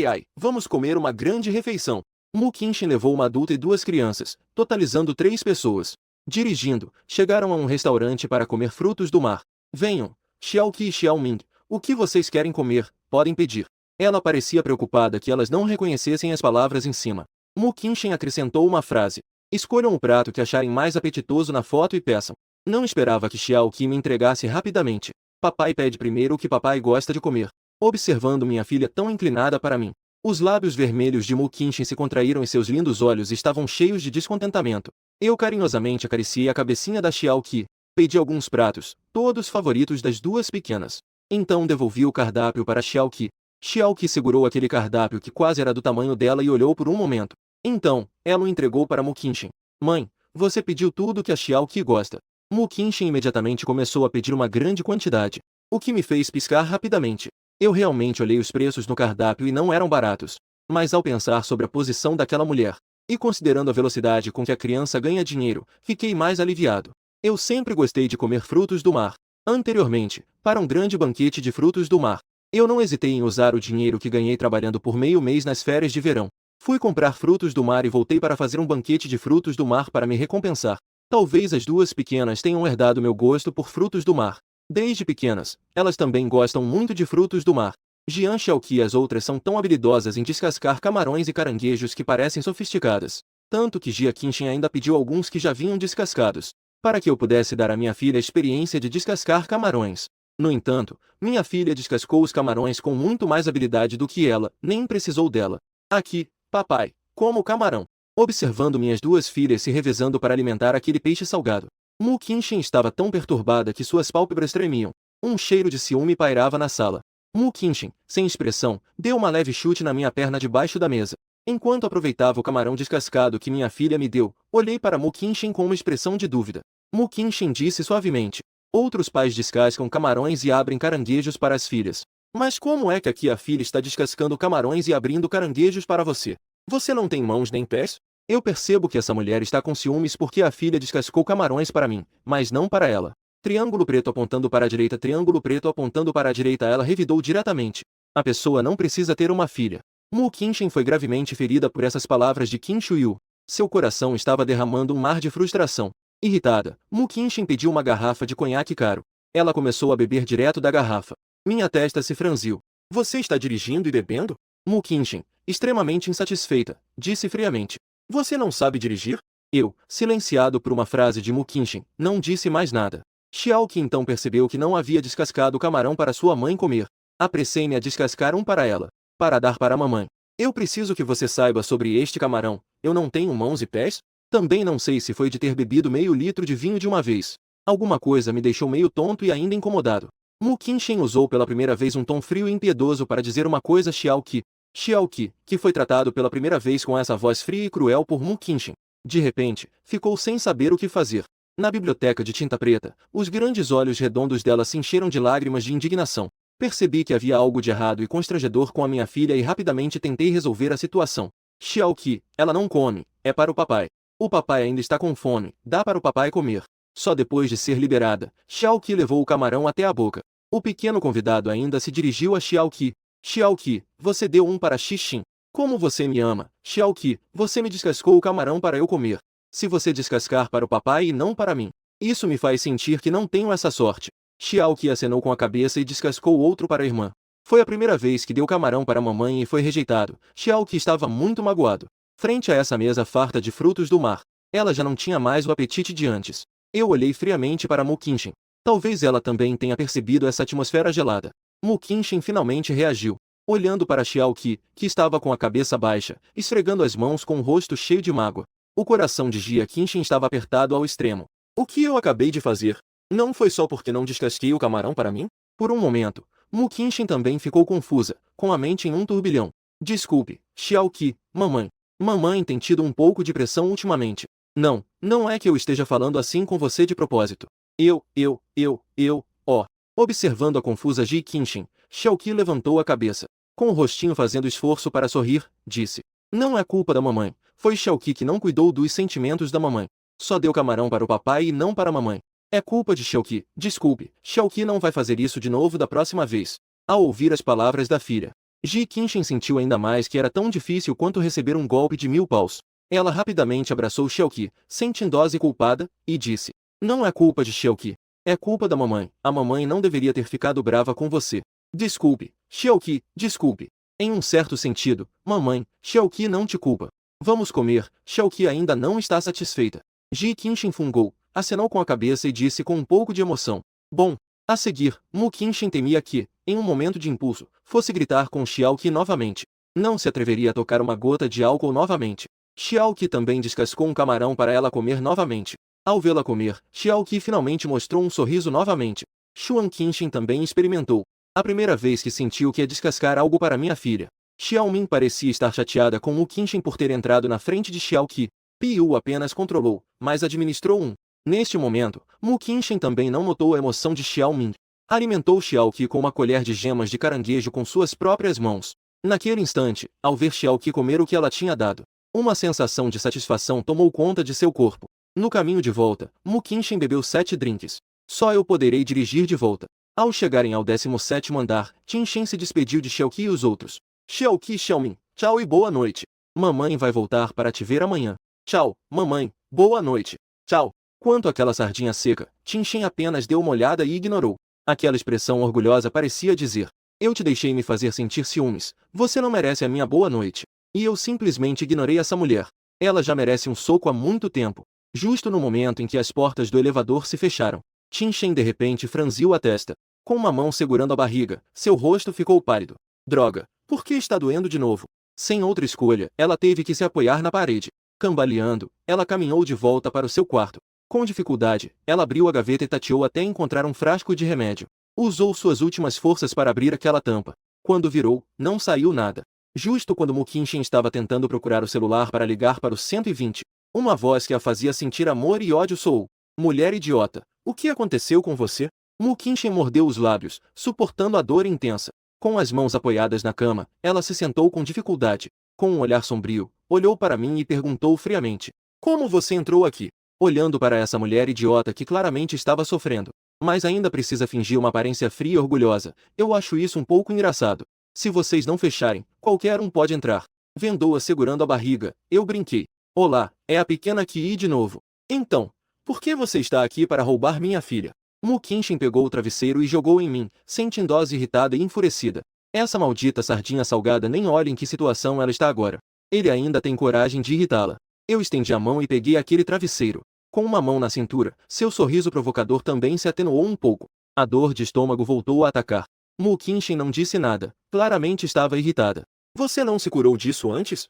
Ai, vamos comer uma grande refeição. Mu Qinshin levou uma adulta e duas crianças, totalizando 3 pessoas. Dirigindo, chegaram a um restaurante para comer frutos do mar. Venham, Xiaoqi e Xiaoming, o que vocês querem comer, podem pedir. Ela parecia preocupada que elas não reconhecessem as palavras em cima. Mu Qinshin acrescentou uma frase. Escolham o prato que acharem mais apetitoso na foto e peçam. Não esperava que Xiaoqi me entregasse rapidamente. Papai pede primeiro o que papai gosta de comer. Observando minha filha tão inclinada para mim. Os lábios vermelhos de Mu Qinshin se contraíram e seus lindos olhos estavam cheios de descontentamento. Eu carinhosamente acariciei a cabecinha da Xiaoqi. Pedi alguns pratos, todos favoritos das duas pequenas. Então devolvi o cardápio para Xiaoqi. Xiaoqi segurou aquele cardápio que quase era do tamanho dela e olhou por um momento. Então, ela o entregou para Mu Qinshin. Mãe, você pediu tudo que a Xiaoqi gosta. Mu Qinshin imediatamente começou a pedir uma grande quantidade, o que me fez piscar rapidamente. Eu realmente olhei os preços no cardápio e não eram baratos. Mas ao pensar sobre a posição daquela mulher, e considerando a velocidade com que a criança ganha dinheiro, fiquei mais aliviado. Eu sempre gostei de comer frutos do mar. Anteriormente, para um grande banquete de frutos do mar, eu não hesitei em usar o dinheiro que ganhei trabalhando por meio mês nas férias de verão. Fui comprar frutos do mar e voltei para fazer um banquete de frutos do mar para me recompensar. Talvez as duas pequenas tenham herdado meu gosto por frutos do mar. Desde pequenas, elas também gostam muito de frutos do mar. Jian Xiaoqi e as outras são tão habilidosas em descascar camarões e caranguejos que parecem sofisticadas. Tanto que Jia Qinshin ainda pediu alguns que já vinham descascados, para que eu pudesse dar à minha filha a experiência de descascar camarões. No entanto, minha filha descascou os camarões com muito mais habilidade do que ela, nem precisou dela. Aqui, papai, como camarão. Observando minhas duas filhas se revezando para alimentar aquele peixe salgado. Mu Qinshin estava tão perturbada que suas pálpebras tremiam. Um cheiro de ciúme pairava na sala. Mu Qinshin, sem expressão, deu uma leve chute na minha perna debaixo da mesa. Enquanto aproveitava o camarão descascado que minha filha me deu, olhei para Mu Qinshin com uma expressão de dúvida. Mu Qinshin disse suavemente. Outros pais descascam camarões e abrem caranguejos para as filhas. Mas como é que aqui a filha está descascando camarões e abrindo caranguejos para você? Você não tem mãos nem pés? Eu percebo que essa mulher está com ciúmes porque a filha descascou camarões para mim, mas não para ela. Triângulo preto apontando para a direita, triângulo preto apontando para a direita. Ela revidou diretamente. A pessoa não precisa ter uma filha. Mu Qinshin foi gravemente ferida por essas palavras de Qin Shuyu. Seu coração estava derramando um mar de frustração. Irritada, Mu Qinshin pediu uma garrafa de conhaque caro. Ela começou a beber direto da garrafa. Minha testa se franziu. Você está dirigindo e bebendo? Mu Qinshin, extremamente insatisfeita, disse friamente. Você não sabe dirigir? Eu, silenciado por uma frase de Mu Qinchen, não disse mais nada. Xiao Qi então percebeu que não havia descascado o camarão para sua mãe comer. Apressei-me a descascar um para ela, para dar para a mamãe. Eu preciso que você saiba sobre este camarão. Eu não tenho mãos e pés? Também não sei se foi de ter bebido meio litro de vinho de uma vez. Alguma coisa me deixou meio tonto e ainda incomodado. Mu Qinchen usou pela primeira vez um tom frio e impiedoso para dizer uma coisa a Xiao Qi. Xiao Qi, que foi tratado pela primeira vez com essa voz fria e cruel por Mu Qinchen, de repente, ficou sem saber o que fazer. Na biblioteca de tinta preta, os grandes olhos redondos dela se encheram de lágrimas de indignação. Percebi que havia algo de errado e constrangedor com a minha filha e rapidamente tentei resolver a situação. Xiao Qi, ela não come, é para o papai. O papai ainda está com fome, dá para o papai comer. Só depois de ser liberada, Xiao Qi levou o camarão até a boca. O pequeno convidado ainda se dirigiu a Xiao Qi. Xiao Qi, você deu um para Xixin. Como você me ama, Xiao Qi, você me descascou o camarão para eu comer. Se você descascar para o papai e não para mim, isso me faz sentir que não tenho essa sorte. Xiao Qi acenou com a cabeça e descascou outro para a irmã. Foi a primeira vez que deu camarão para a mamãe e foi rejeitado. Xiao Qi estava muito magoado. Frente a essa mesa farta de frutos do mar, ela já não tinha mais o apetite de antes. Eu olhei friamente para Mu Qinchen. Talvez ela também tenha percebido essa atmosfera gelada. Mu Qinchen finalmente reagiu. Olhando para Xiao Qi, que estava com a cabeça baixa, esfregando as mãos com o rosto cheio de mágoa. O coração de Jia Qinchen estava apertado ao extremo. O que eu acabei de fazer? Não foi só porque não descasquei o camarão para mim? Por um momento, Mu Qinchen também ficou confusa, com a mente em um turbilhão. Desculpe, Xiao Qi, mamãe. Mamãe tem tido um pouco de pressão ultimamente. Não, não é que eu esteja falando assim com você de propósito. Ó. Observando a confusa Jia Qinchen, Xiao Qi levantou a cabeça. Com o rostinho fazendo esforço para sorrir, disse. Não é culpa da mamãe, foi Xiao Qi que não cuidou dos sentimentos da mamãe. Só deu camarão para o papai e não para a mamãe. É culpa de Xiao Qi, desculpe, Xiao Qi não vai fazer isso de novo da próxima vez. Ao ouvir as palavras da filha, Jia Qinchen sentiu ainda mais que era tão difícil quanto receber um golpe de 1000 paus. Ela rapidamente abraçou Xiao Qi, sentindo-se culpada, e disse. Não é culpa de Xiao Qi. É culpa da mamãe, a mamãe não deveria ter ficado brava com você. Desculpe, Xiao Qi, desculpe. Em um certo sentido, mamãe, Xiao Qi não te culpa. Vamos comer, Xiao Qi ainda não está satisfeita. Jia Qinchen fungou, acenou com a cabeça e disse com um pouco de emoção. Bom. A seguir, Mu Qinchen temia que, em um momento de impulso, fosse gritar com Xiao Qi novamente. Não se atreveria a tocar uma gota de álcool novamente. Xiao Qi também descascou um camarão para ela comer novamente. Ao vê-la comer, Xiao Qi finalmente mostrou um sorriso novamente. Xuan Qinchen também experimentou. A primeira vez que sentiu que ia descascar algo para minha filha. Xiao Min parecia estar chateada com Mu Qinchen por ter entrado na frente de Xiao Qi. Piu apenas controlou, mas administrou um. Neste momento, Mu Qinchen também não notou a emoção de Xiao Min. Alimentou Xiao Qi com uma colher de gemas de caranguejo com suas próprias mãos. Naquele instante, ao ver Xiao Qi comer o que ela tinha dado, uma sensação de satisfação tomou conta de seu corpo. No caminho de volta, Mu Qinchen bebeu 7 drinks. Só eu poderei dirigir de volta. Ao chegarem ao 17º andar, Qinchen se despediu de Xiao Qi e os outros. Xiao Qi e Xiao Min, tchau e boa noite. Mamãe vai voltar para te ver amanhã. Tchau, mamãe, boa noite. Tchau. Quanto àquela sardinha seca, Qinchen apenas deu uma olhada e ignorou. Aquela expressão orgulhosa parecia dizer. Eu te deixei me fazer sentir ciúmes, você não merece a minha boa noite. E eu simplesmente ignorei essa mulher. Ela já merece um soco há muito tempo. Justo no momento em que as portas do elevador se fecharam, Qinchen de repente franziu a testa. Com uma mão segurando a barriga, seu rosto ficou pálido. Droga, por que está doendo de novo? Sem outra escolha, ela teve que se apoiar na parede. Cambaleando, ela caminhou de volta para o seu quarto. Com dificuldade, ela abriu a gaveta e tateou até encontrar um frasco de remédio. Usou suas últimas forças para abrir aquela tampa. Quando virou, não saiu nada. Justo quando Mu Qinchen estava tentando procurar o celular para ligar para o 120, uma voz que a fazia sentir amor e ódio soou. Mulher idiota, o que aconteceu com você? Mu Qinchen mordeu os lábios, suportando a dor intensa. Com as mãos apoiadas na cama, ela se sentou com dificuldade. Com um olhar sombrio, olhou para mim e perguntou friamente. Como você entrou aqui? Olhando para essa mulher idiota que claramente estava sofrendo. Mas ainda precisa fingir uma aparência fria e orgulhosa. Eu acho isso um pouco engraçado. Se vocês não fecharem, qualquer um pode entrar. Vendo-a segurando a barriga, eu brinquei. Olá, é a pequena Qi de novo. Então, por que você está aqui para roubar minha filha? Mu Qinchen pegou o travesseiro e jogou em mim, sentindo-se irritada e enfurecida. Essa maldita sardinha salgada nem olha em que situação ela está agora. Ele ainda tem coragem de irritá-la. Eu estendi a mão e peguei aquele travesseiro. Com uma mão na cintura, seu sorriso provocador também se atenuou um pouco. A dor de estômago voltou a atacar. Mu Qinchen não disse nada. Claramente estava irritada. Você não se curou disso antes?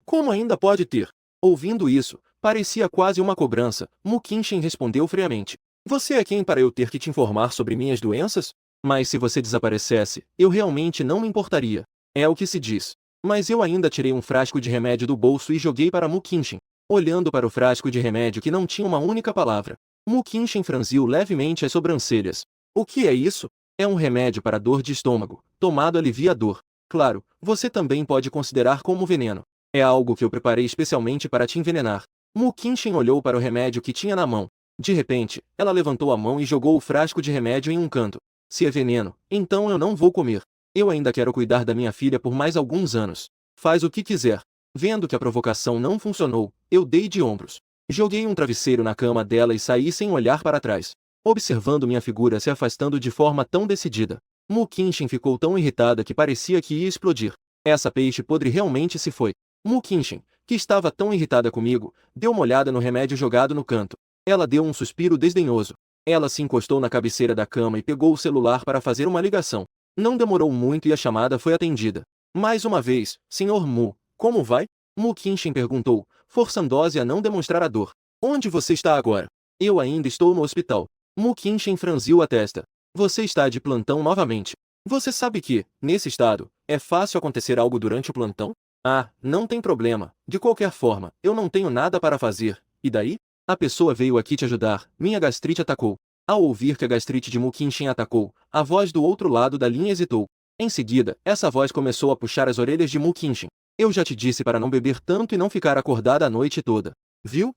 Como ainda pode ter? Ouvindo isso, parecia quase uma cobrança. Mu Qinchen respondeu friamente. Você é quem para eu ter que te informar sobre minhas doenças? Mas se você desaparecesse, eu realmente não me importaria. É o que se diz. Mas eu ainda tirei um frasco de remédio do bolso e joguei para Mu Qinchen, olhando para o frasco de remédio que não tinha uma única palavra. Mu Qinchen franziu levemente as sobrancelhas. O que é isso? É um remédio para dor de estômago. Tomado alivia a dor. Claro, você também pode considerar como veneno. É algo que eu preparei especialmente para te envenenar. Mu Qinchen olhou para o remédio que tinha na mão. De repente, ela levantou a mão e jogou o frasco de remédio em um canto. Se é veneno, então eu não vou comer. Eu ainda quero cuidar da minha filha por mais alguns anos. Faz o que quiser. Vendo que a provocação não funcionou, eu dei de ombros. Joguei um travesseiro na cama dela e saí sem olhar para trás, observando minha figura se afastando de forma tão decidida. Mu Qinchen ficou tão irritada que parecia que ia explodir. Essa peixe podre realmente se foi. Mu Qinchen, que estava tão irritada comigo, deu uma olhada no remédio jogado no canto. Ela deu um suspiro desdenhoso. Ela se encostou na cabeceira da cama e pegou o celular para fazer uma ligação. Não demorou muito e a chamada foi atendida. Mais uma vez, Sr. Mu, como vai? Mu Qinchen perguntou, forçando-se a não demonstrar a dor. Onde você está agora? Eu ainda estou no hospital. Mu Qinchen franziu a testa. Você está de plantão novamente. Você sabe que, nesse estado, é fácil acontecer algo durante o plantão? Ah, não tem problema. De qualquer forma, eu não tenho nada para fazer. E daí? A pessoa veio aqui te ajudar. Minha gastrite atacou. Ao ouvir que a gastrite de Mu Qinchen atacou, a voz do outro lado da linha hesitou. Em seguida, essa voz começou a puxar as orelhas de Mu Qinchen. Eu já te disse para não beber tanto e não ficar acordada a noite toda. Viu?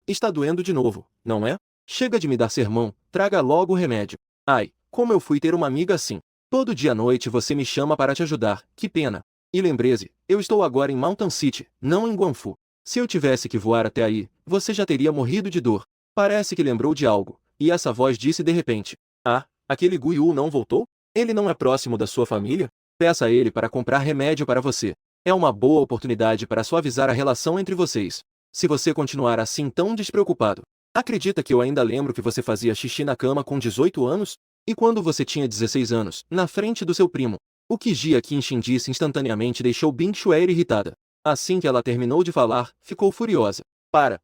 Está doendo de novo, não é? Chega de me dar sermão, traga logo o remédio. Ai, como eu fui ter uma amiga assim. Todo dia à noite você me chama para te ajudar, que pena. E lembre-se, eu estou agora em Mountain City, não em Guangfu. Se eu tivesse que voar até aí, você já teria morrido de dor. Parece que lembrou de algo, e essa voz disse de repente. Ah, aquele Guiyu não voltou? Ele não é próximo da sua família? Peça a ele para comprar remédio para você. É uma boa oportunidade para suavizar a relação entre vocês. Se você continuar assim tão despreocupado. Acredita que eu ainda lembro que você fazia xixi na cama com 18 anos? E quando você tinha 16 anos, na frente do seu primo? O que Jia Qinchen disse instantaneamente deixou Bing Xueir irritada. Assim que ela terminou de falar, ficou furiosa. Para.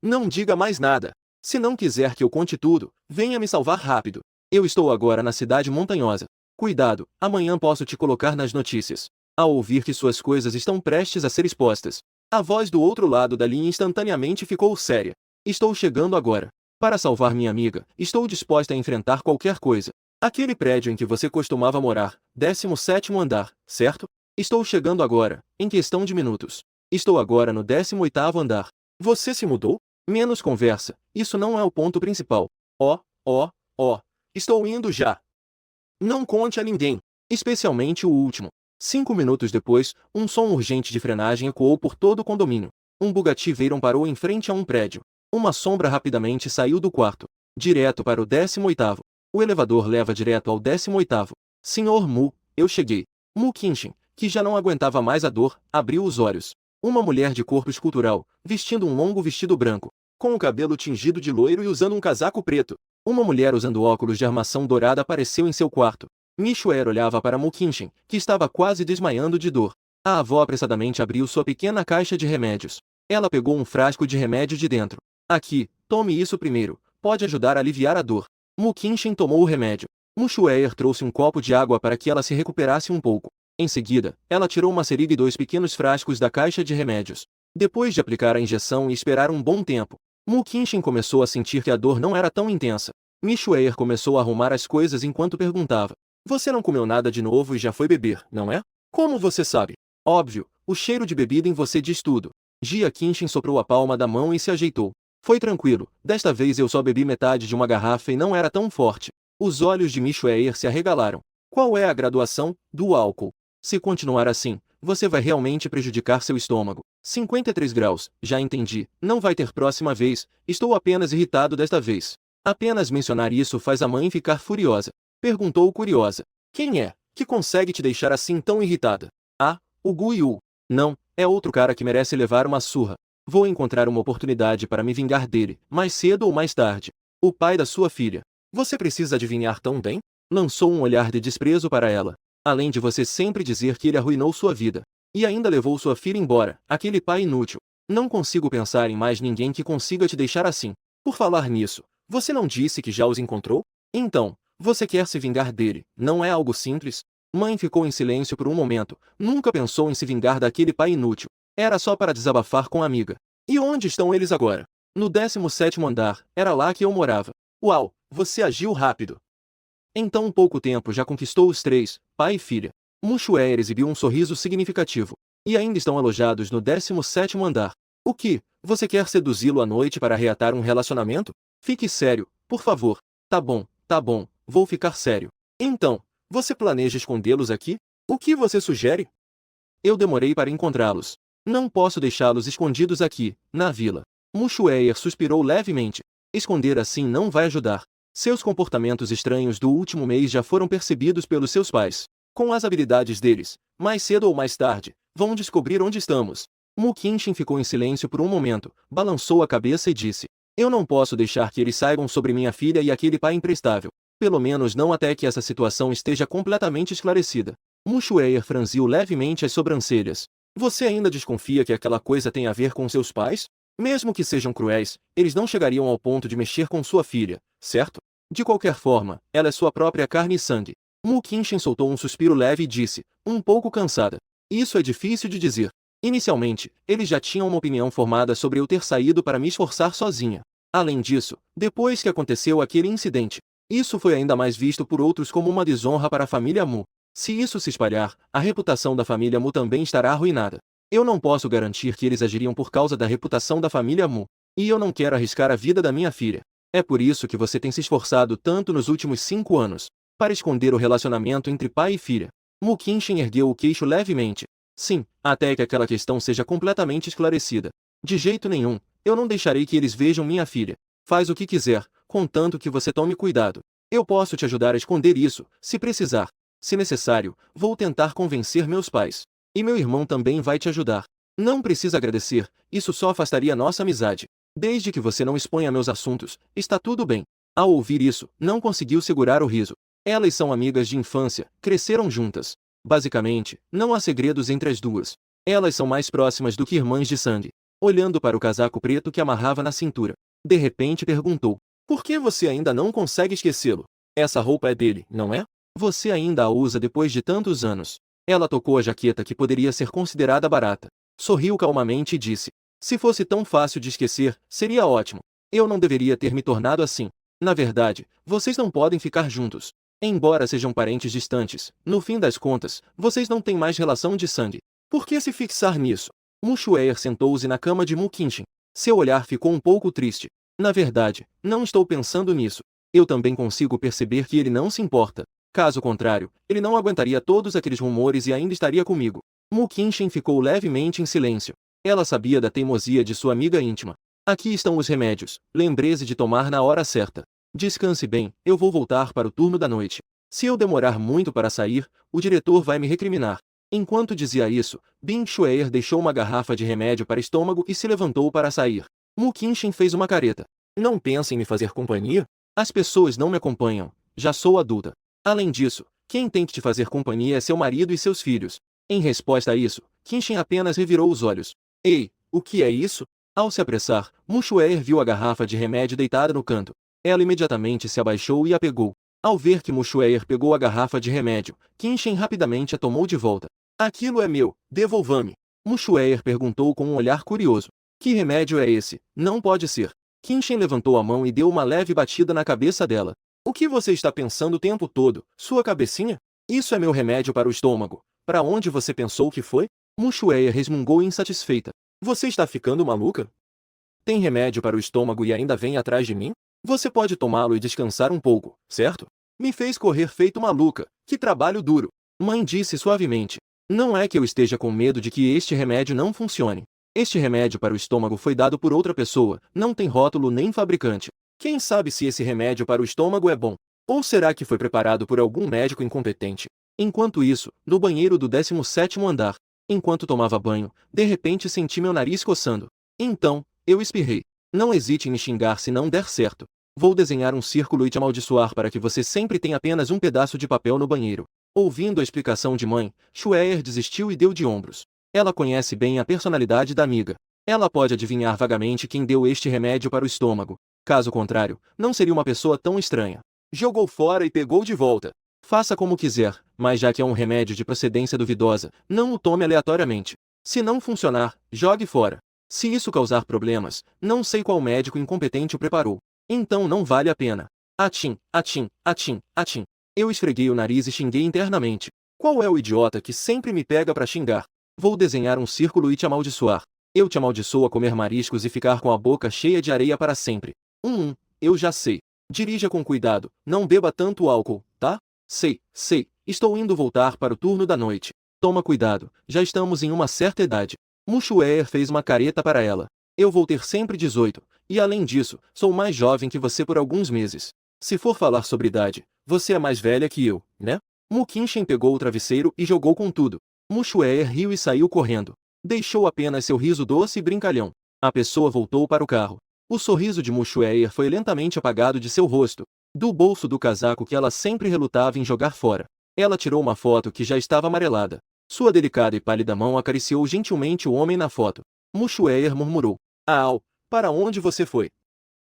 Não diga mais nada. Se não quiser que eu conte tudo, venha me salvar rápido. Eu estou agora na cidade montanhosa. Cuidado, amanhã posso te colocar nas notícias. Ao ouvir que suas coisas estão prestes a ser expostas, a voz do outro lado da linha instantaneamente ficou séria. Estou chegando agora. Para salvar minha amiga, estou disposta a enfrentar qualquer coisa. Aquele prédio em que você costumava morar, 17º andar, certo? Estou chegando agora, em questão de minutos. Estou agora no 18º andar. Você se mudou? Menos conversa, isso não é o ponto principal. Estou indo já. Não conte a ninguém, especialmente o último. 5 minutos depois, um som urgente de frenagem ecoou por todo o condomínio. Um Bugatti Veyron parou em frente a um prédio. Uma sombra rapidamente saiu do quarto, direto para o 18º. O elevador leva direto ao 18º. Senhor Mu, eu cheguei. Mu Qinchen, que já não aguentava mais a dor, abriu os olhos. Uma mulher de corpo escultural, vestindo um longo vestido branco, com o cabelo tingido de loiro e usando um casaco preto. Uma mulher usando óculos de armação dourada apareceu em seu quarto. Mi Xueir olhava para Mu Qinchen, que estava quase desmaiando de dor. A avó apressadamente abriu sua pequena caixa de remédios. Ela pegou um frasco de remédio de dentro. Aqui, tome isso primeiro, pode ajudar a aliviar a dor. Mu Qinchen tomou o remédio. Mu Xueir trouxe um copo de água para que ela se recuperasse um pouco. Em seguida, ela tirou uma seringa e 2 pequenos frascos da caixa de remédios. Depois de aplicar a injeção e esperar um bom tempo, Mu Qinchen começou a sentir que a dor não era tão intensa. Mi Xueir começou a arrumar as coisas enquanto perguntava. Você não comeu nada de novo e já foi beber, não é? Como você sabe? Óbvio, o cheiro de bebida em você diz tudo. Jia Qinchen soprou a palma da mão e se ajeitou. Foi tranquilo, desta vez eu só bebi metade de uma garrafa e não era tão forte. Os olhos de Mi Xueir se arregalaram. Qual é a graduação do álcool? Se continuar assim, você vai realmente prejudicar seu estômago. 53 graus, já entendi, não vai ter próxima vez, estou apenas irritado desta vez. Apenas mencionar isso faz a mãe ficar furiosa. Perguntou curiosa. Quem é, que consegue te deixar assim tão irritada? Ah, o Guiyu. Não, É outro cara que merece levar uma surra. Vou encontrar uma oportunidade para me vingar dele, mais cedo ou mais tarde. O pai da sua filha. Você precisa adivinhar tão bem? Lançou um olhar de desprezo para ela. Além de você sempre dizer que ele arruinou sua vida. E ainda levou sua filha embora, aquele pai inútil. Não consigo pensar em mais ninguém que consiga te deixar assim. Por falar nisso, você não disse que já os encontrou? Então, você quer se vingar dele, não é algo simples? Mãe ficou em silêncio por um momento, nunca pensou em se vingar daquele pai inútil. Era só para desabafar com a amiga. E onde estão eles agora? No 17º andar, era lá que eu morava. Uau, você agiu rápido. Em tão pouco tempo já conquistou os três, pai e filha. Mushuer exibiu um sorriso significativo. E ainda estão alojados no 17º andar. O que? Você quer seduzi-lo à noite para reatar um relacionamento? Fique sério, por favor. Tá bom, vou ficar sério. Então, você planeja escondê-los aqui? O que você sugere? Eu demorei para encontrá-los. Não posso deixá-los escondidos aqui, na vila. Mushuer suspirou levemente. Esconder assim não vai ajudar. Seus comportamentos estranhos do último mês já foram percebidos pelos seus pais. Com as habilidades deles, mais cedo ou mais tarde, vão descobrir onde estamos. Mu Kenshin ficou em silêncio por um momento, balançou a cabeça e disse: Eu não posso deixar que eles saibam sobre minha filha e aquele pai imprestável. Pelo menos não até que essa situação esteja completamente esclarecida. Mushuer franziu levemente as sobrancelhas. Você ainda desconfia que aquela coisa tem a ver com seus pais? Mesmo que sejam cruéis, eles não chegariam ao ponto de mexer com sua filha, certo? De qualquer forma, ela é sua própria carne e sangue. Mu Kenshin soltou um suspiro leve e disse, um pouco cansada. Isso é difícil de dizer. Inicialmente, eles já tinham uma opinião formada sobre eu ter saído para me esforçar sozinha. Além disso, depois que aconteceu aquele incidente, isso foi ainda mais visto por outros como uma desonra para a família Mu. Se isso se espalhar, a reputação da família Mu também estará arruinada. Eu não posso garantir que eles agiriam por causa da reputação da família Mu. E eu não quero arriscar a vida da minha filha. É por isso que você tem se esforçado tanto nos últimos 5 anos, para esconder o relacionamento entre pai e filha. Mu Kenshin ergueu o queixo levemente. Sim, até que aquela questão seja completamente esclarecida. De jeito nenhum, eu não deixarei que eles vejam minha filha. Faz o que quiser, contanto que você tome cuidado. Eu posso te ajudar a esconder isso, se precisar. Se necessário, vou tentar convencer meus pais. E meu irmão também vai te ajudar. Não precisa agradecer, isso só afastaria nossa amizade. Desde que você não exponha meus assuntos, está tudo bem. Ao ouvir isso, não conseguiu segurar o riso. Elas são amigas de infância, cresceram juntas. Basicamente, não há segredos entre as duas. Elas são mais próximas do que irmãs de sangue. Olhando para o casaco preto que amarrava na cintura, de repente perguntou: Por que você ainda não consegue esquecê-lo? Essa roupa é dele, não é? Você ainda a usa depois de tantos anos. Ela tocou a jaqueta que poderia ser considerada barata. Sorriu calmamente e disse: Se fosse tão fácil de esquecer, seria ótimo. Eu não deveria ter me tornado assim. Na verdade, vocês não podem ficar juntos. Embora sejam parentes distantes, no fim das contas, vocês não têm mais relação de sangue. Por que se fixar nisso? Mushuer sentou-se na cama de Mu Kenshin. Seu olhar ficou um pouco triste. Na verdade, não estou pensando nisso. Eu também consigo perceber que ele não se importa. Caso contrário, ele não aguentaria todos aqueles rumores e ainda estaria comigo. Mu Kenshin ficou levemente em silêncio. Ela sabia da teimosia de sua amiga íntima. Aqui estão os remédios, lembre-se de tomar na hora certa. Descanse bem, eu vou voltar para o turno da noite. Se eu demorar muito para sair, o diretor vai me recriminar. Enquanto dizia isso, Bing Shueir deixou uma garrafa de remédio para estômago e se levantou para sair. Mu Kenshin fez uma careta. Não pense em me fazer companhia? As pessoas não me acompanham. Já sou adulta. Além disso, quem tem que te fazer companhia é seu marido e seus filhos. Em resposta a isso, Kenshin apenas revirou os olhos. Ei, o que é isso? Ao se apressar, Mushuer viu a garrafa de remédio deitada no canto. Ela imediatamente se abaixou e a pegou. Ao ver que Mushuer pegou a garrafa de remédio, Kenshin rapidamente a tomou de volta. Aquilo é meu, devolva-me. Mushuer perguntou com um olhar curioso. Que remédio é esse? Não pode ser. Kenshin levantou a mão e deu uma leve batida na cabeça dela. O que você está pensando o tempo todo, sua cabecinha? Isso é meu remédio para o estômago. Para onde você pensou que foi? Mushuer resmungou insatisfeita. Você está ficando maluca? Tem remédio para o estômago e ainda vem atrás de mim? Você pode tomá-lo e descansar um pouco, certo? Me fez correr feito maluca. Que trabalho duro. Mãe disse suavemente. Não é que eu esteja com medo de que este remédio não funcione. Este remédio para o estômago foi dado por outra pessoa, não tem rótulo nem fabricante. Quem sabe se esse remédio para o estômago é bom? Ou será que foi preparado por algum médico incompetente? Enquanto isso, no banheiro do 17º andar, Enquanto tomava banho, de repente senti meu nariz coçando. Então, eu espirrei. Não hesite em me xingar se não der certo. Vou desenhar um círculo e te amaldiçoar para que você sempre tenha apenas um pedaço de papel no banheiro. Ouvindo a explicação de mãe, Schweier desistiu e deu de ombros. Ela conhece bem a personalidade da amiga. Ela pode adivinhar vagamente quem deu este remédio para o estômago. Caso contrário, não seria uma pessoa tão estranha. Jogou fora e pegou de volta. Faça como quiser, mas já que é um remédio de procedência duvidosa, não o tome aleatoriamente. Se não funcionar, jogue fora. Se isso causar problemas, não sei qual médico incompetente o preparou. Então não vale a pena. Atim, atim, atim, atim. Eu esfreguei o nariz e xinguei internamente. Qual é o idiota que sempre me pega para xingar? Vou desenhar um círculo e te amaldiçoar. Eu te amaldiçoo a comer mariscos e ficar com a boca cheia de areia para sempre. Eu já sei. Dirija com cuidado, não beba tanto álcool, tá? Sei, estou indo voltar para o turno da noite. Toma cuidado, já estamos em uma certa idade. Mushuer fez uma careta para ela. Eu vou ter sempre 18, e além disso, sou mais jovem que você por alguns meses. Se for falar sobre idade, você é mais velha que eu, né? Mukinshin pegou o travesseiro e jogou com tudo. Mushuer riu e saiu correndo. Deixou apenas seu riso doce e brincalhão. A pessoa voltou para o carro. O sorriso de Mushuer foi lentamente apagado de seu rosto. Do bolso do casaco que ela sempre relutava em jogar fora, ela tirou uma foto que já estava amarelada. Sua delicada e pálida mão acariciou gentilmente o homem na foto. Mushuer murmurou. Au, para onde você foi?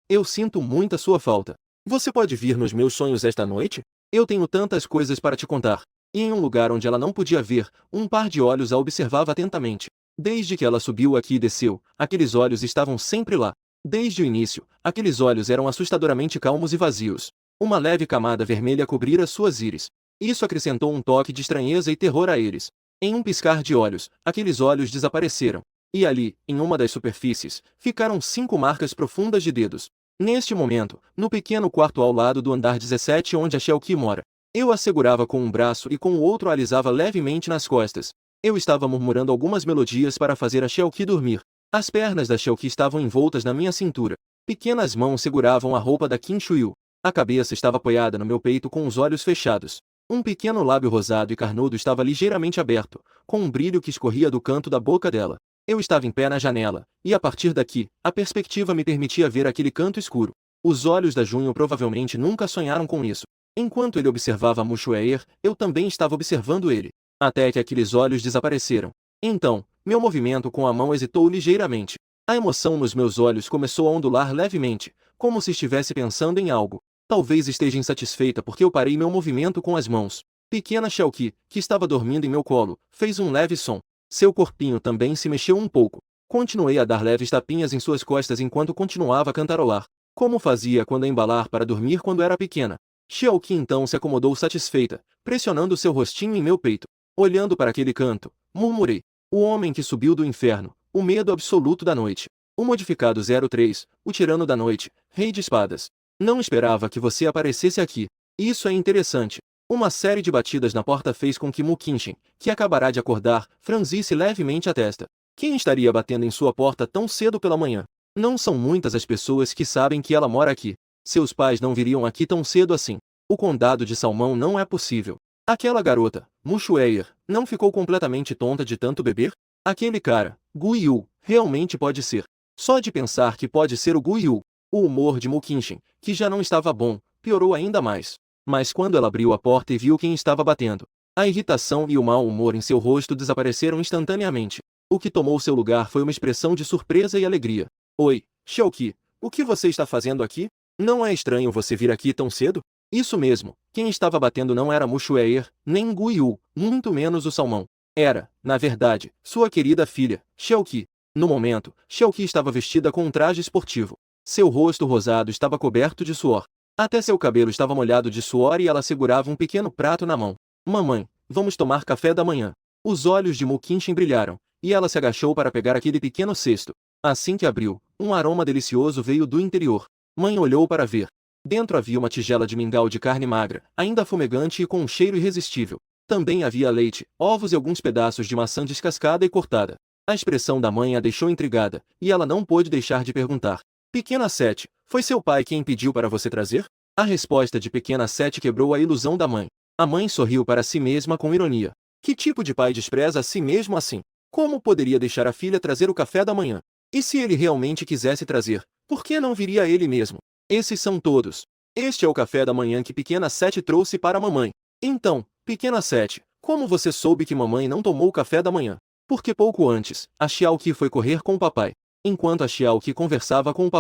Eu sinto muita sua falta. Você pode vir nos meus sonhos esta noite? Eu tenho tantas coisas para te contar. E em um lugar onde ela não podia ver, um par de olhos a observava atentamente. Desde que ela subiu aqui e desceu, aqueles olhos estavam sempre lá. Desde o início, aqueles olhos eram assustadoramente calmos e vazios. Uma leve camada vermelha cobrira suas íris. Isso acrescentou um toque de estranheza e terror a eles. Em um piscar de olhos, aqueles olhos desapareceram. E ali, em uma das superfícies, ficaram 5 marcas profundas de dedos. Neste momento, no pequeno quarto ao lado do andar 17 onde a Shelky mora, eu a segurava com um braço e com o outro a alisava levemente nas costas. Eu estava murmurando algumas melodias para fazer a Shelky dormir. As pernas da Shelky estavam envoltas na minha cintura. Pequenas mãos seguravam a roupa da Kim Shuyu. A cabeça estava apoiada no meu peito com os olhos fechados. Um pequeno lábio rosado e carnudo estava ligeiramente aberto, com um brilho que escorria do canto da boca dela. Eu estava em pé na janela, e a partir daqui, a perspectiva me permitia ver aquele canto escuro. Os olhos da Junho provavelmente nunca sonharam com isso. Enquanto ele observava Mushuer, eu também estava observando ele. Até que aqueles olhos desapareceram. Então, meu movimento com a mão hesitou ligeiramente. A emoção nos meus olhos começou a ondular levemente, como se estivesse pensando em algo. Talvez esteja insatisfeita porque eu parei meu movimento com as mãos. Pequena Shelky, que estava dormindo em meu colo, fez um leve som. Seu corpinho também se mexeu um pouco. Continuei a dar leves tapinhas em suas costas enquanto continuava a cantarolar, como fazia quando a embalar para dormir quando era pequena. Shelky então se acomodou satisfeita, pressionando seu rostinho em meu peito. Olhando para aquele canto, murmurei. O homem que subiu do inferno, o medo absoluto da noite. O modificado 03, o tirano da noite, rei de espadas. Não esperava que você aparecesse aqui. Isso é interessante. Uma série de batidas na porta fez com que Mukinshin, que acabará de acordar, franzisse levemente a testa. Quem estaria batendo em sua porta tão cedo pela manhã? Não são muitas as pessoas que sabem que ela mora aqui. Seus pais não viriam aqui tão cedo assim. O condado de Salmão não é possível. Aquela garota, Mushuer, não ficou completamente tonta de tanto beber? Aquele cara, Guiyu, realmente pode ser. Só de pensar que pode ser o Guiyu. O humor de Mukinshin, que já não estava bom, piorou ainda mais. Mas quando ela abriu a porta e viu quem estava batendo, a irritação e o mau humor em seu rosto desapareceram instantaneamente. O que tomou seu lugar foi uma expressão de surpresa e alegria. Oi, Shelky, o que você está fazendo aqui? Não é estranho você vir aqui tão cedo? Isso mesmo, quem estava batendo não era Mushuer, nem Guiyu, muito menos o Salmão. Era, na verdade, sua querida filha, Shelky. No momento, Shelky estava vestida com um traje esportivo. Seu rosto rosado estava coberto de suor. Até seu cabelo estava molhado de suor e ela segurava um pequeno prato na mão. Mamãe, vamos tomar café da manhã. Os olhos de Mukinshin brilharam, e ela se agachou para pegar aquele pequeno cesto. Assim que abriu, um aroma delicioso veio do interior. Mãe olhou para ver. Dentro havia uma tigela de mingau de carne magra, ainda fumegante e com um cheiro irresistível. Também havia leite, ovos e alguns pedaços de maçã descascada e cortada. A expressão da mãe a deixou intrigada, e ela não pôde deixar de perguntar. Pequena Sete, foi seu pai quem pediu para você trazer? A resposta de Pequena Sete quebrou a ilusão da mãe. A mãe sorriu para si mesma com ironia. Que tipo de pai despreza a si mesmo assim? Como poderia deixar a filha trazer o café da manhã? E se ele realmente quisesse trazer, por que não viria ele mesmo? Esses são todos. Este é o café da manhã que pequena Sete trouxe para a mamãe. Então, pequena Sete, como você soube que mamãe não tomou o café da manhã? Porque pouco antes, a Xiaoqi foi correr com o papai. Enquanto a Xiaoqi conversava com o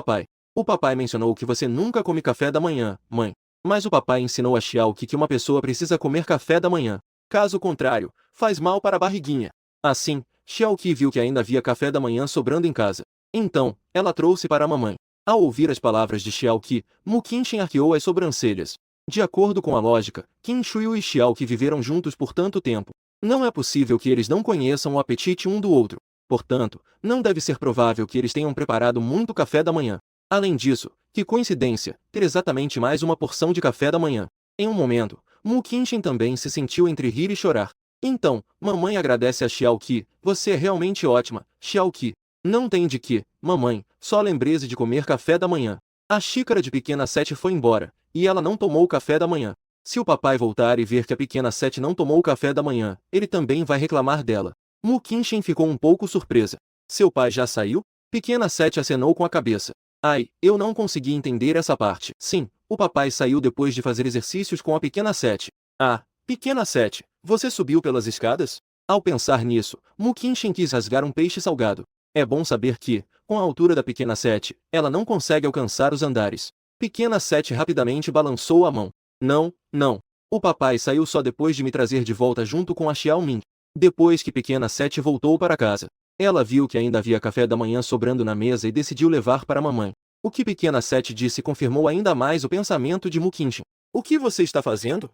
papai mencionou que você nunca come café da manhã, mãe. Mas o papai ensinou a Xiaoqi que uma pessoa precisa comer café da manhã. Caso contrário, faz mal para a barriguinha. Assim, Xiaoqi viu que ainda havia café da manhã sobrando em casa. Então, ela trouxe para a mamãe. Ao ouvir as palavras de Xiaoqi, Mu Qinshen arqueou as sobrancelhas. De acordo com a lógica, Qin Shuyu e Xiaoqi viveram juntos por tanto tempo. Não é possível que eles não conheçam o apetite um do outro. Portanto, não deve ser provável que eles tenham preparado muito café da manhã. Além disso, que coincidência, ter exatamente mais uma porção de café da manhã. Em um momento, Mu Qinshen também se sentiu entre rir e chorar. Então, mamãe agradece a Xiaoqi, você é realmente ótima, Xiaoqi. Não tem de que, mamãe, só lembreze de comer café da manhã. A xícara de pequena Sete foi embora, e ela não tomou o café da manhã. Se o papai voltar e ver que a pequena Sete não tomou o café da manhã, ele também vai reclamar dela. Mu Qinshen ficou um pouco surpresa. Seu pai já saiu? Pequena Sete acenou com a cabeça. Ai, eu não consegui entender essa parte. Sim, o papai saiu depois de fazer exercícios com a pequena Sete. Ah, pequena Sete, você subiu pelas escadas? Ao pensar nisso, Mu Qinshen quis rasgar um peixe salgado. É bom saber que, com a altura da pequena Sete, ela não consegue alcançar os andares. Pequena Sete rapidamente balançou a mão. Não, não. O papai saiu só depois de me trazer de volta junto com a Xiaoming. Depois que pequena Sete voltou para casa, ela viu que ainda havia café da manhã sobrando na mesa e decidiu levar para a mamãe. O que pequena Sete disse confirmou ainda mais o pensamento de Mu Qinshen. O que você está fazendo?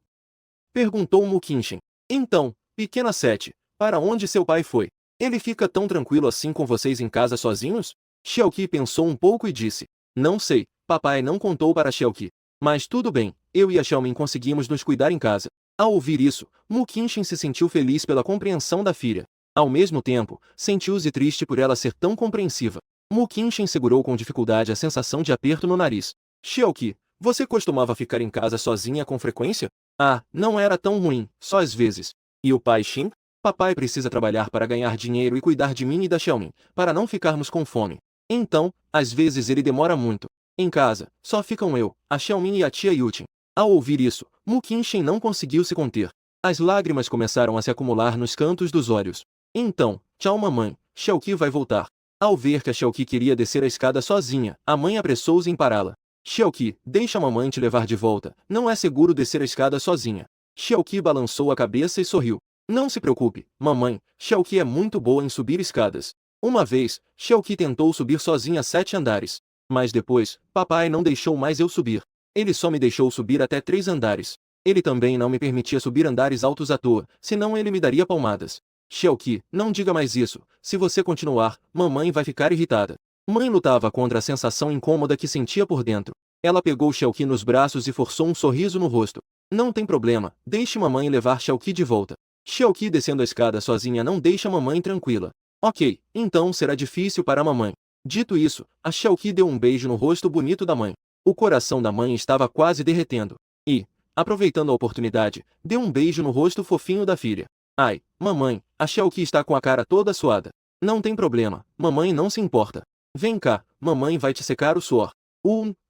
Perguntou Mu Qinshen. Então, pequena Sete, para onde seu pai foi? Ele fica tão tranquilo assim com vocês em casa sozinhos? Xiaoqi pensou um pouco e disse. Não sei, papai não contou para Xiaoqi. Mas tudo bem, eu e a Xiaoming conseguimos nos cuidar em casa. Ao ouvir isso, Mu Qinshen se sentiu feliz pela compreensão da filha. Ao mesmo tempo, sentiu-se triste por ela ser tão compreensiva. Mu Qinshen segurou com dificuldade a sensação de aperto no nariz. Xiaoqi, você costumava ficar em casa sozinha com frequência? Ah, não era tão ruim, só às vezes. E o pai Xin? Papai precisa trabalhar para ganhar dinheiro e cuidar de mim e da Xiaoming, para não ficarmos com fome. Então, às vezes ele demora muito. Em casa, só ficam eu, a Xiaoming e a tia Yutin. Ao ouvir isso, Mu Qinshen não conseguiu se conter. As lágrimas começaram a se acumular nos cantos dos olhos. Então, tchau mamãe, Xiaoqi vai voltar. Ao ver que a Xiaoqi queria descer a escada sozinha, a mãe apressou-se em pará-la. Xiaoqi, deixa a mamãe te levar de volta, não é seguro descer a escada sozinha. Xiaoqi balançou a cabeça e sorriu. Não se preocupe, mamãe, Xiaoqi é muito boa em subir escadas. Uma vez, Xiaoqi tentou subir sozinha 7 andares. Mas depois, papai não deixou mais eu subir. Ele só me deixou subir até 3 andares. Ele também não me permitia subir andares altos à toa, senão ele me daria palmadas. Xiaoqi, não diga mais isso. Se você continuar, mamãe vai ficar irritada. Mãe lutava contra a sensação incômoda que sentia por dentro. Ela pegou Xiaoqi nos braços e forçou um sorriso no rosto. Não tem problema, deixe mamãe levar Xiaoqi de volta. Xiaoqi descendo a escada sozinha não deixa mamãe tranquila. Ok, então será difícil para a mamãe. Dito isso, a Xiaoqi deu um beijo no rosto bonito da mãe. O coração da mãe estava quase derretendo. E, aproveitando a oportunidade, deu um beijo no rosto fofinho da filha. Ai, mamãe, a Xiaoqi está com a cara toda suada. Não tem problema, mamãe não se importa. Vem cá, mamãe vai te secar o suor.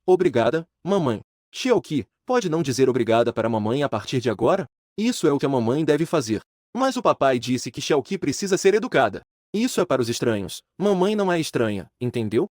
Obrigada, mamãe. Xiaoqi, pode não dizer obrigada para a mamãe a partir de agora? Isso é o que a mamãe deve fazer. Mas o papai disse que Xiaoqi precisa ser educada. Isso é para os estranhos. Mamãe não é estranha, entendeu?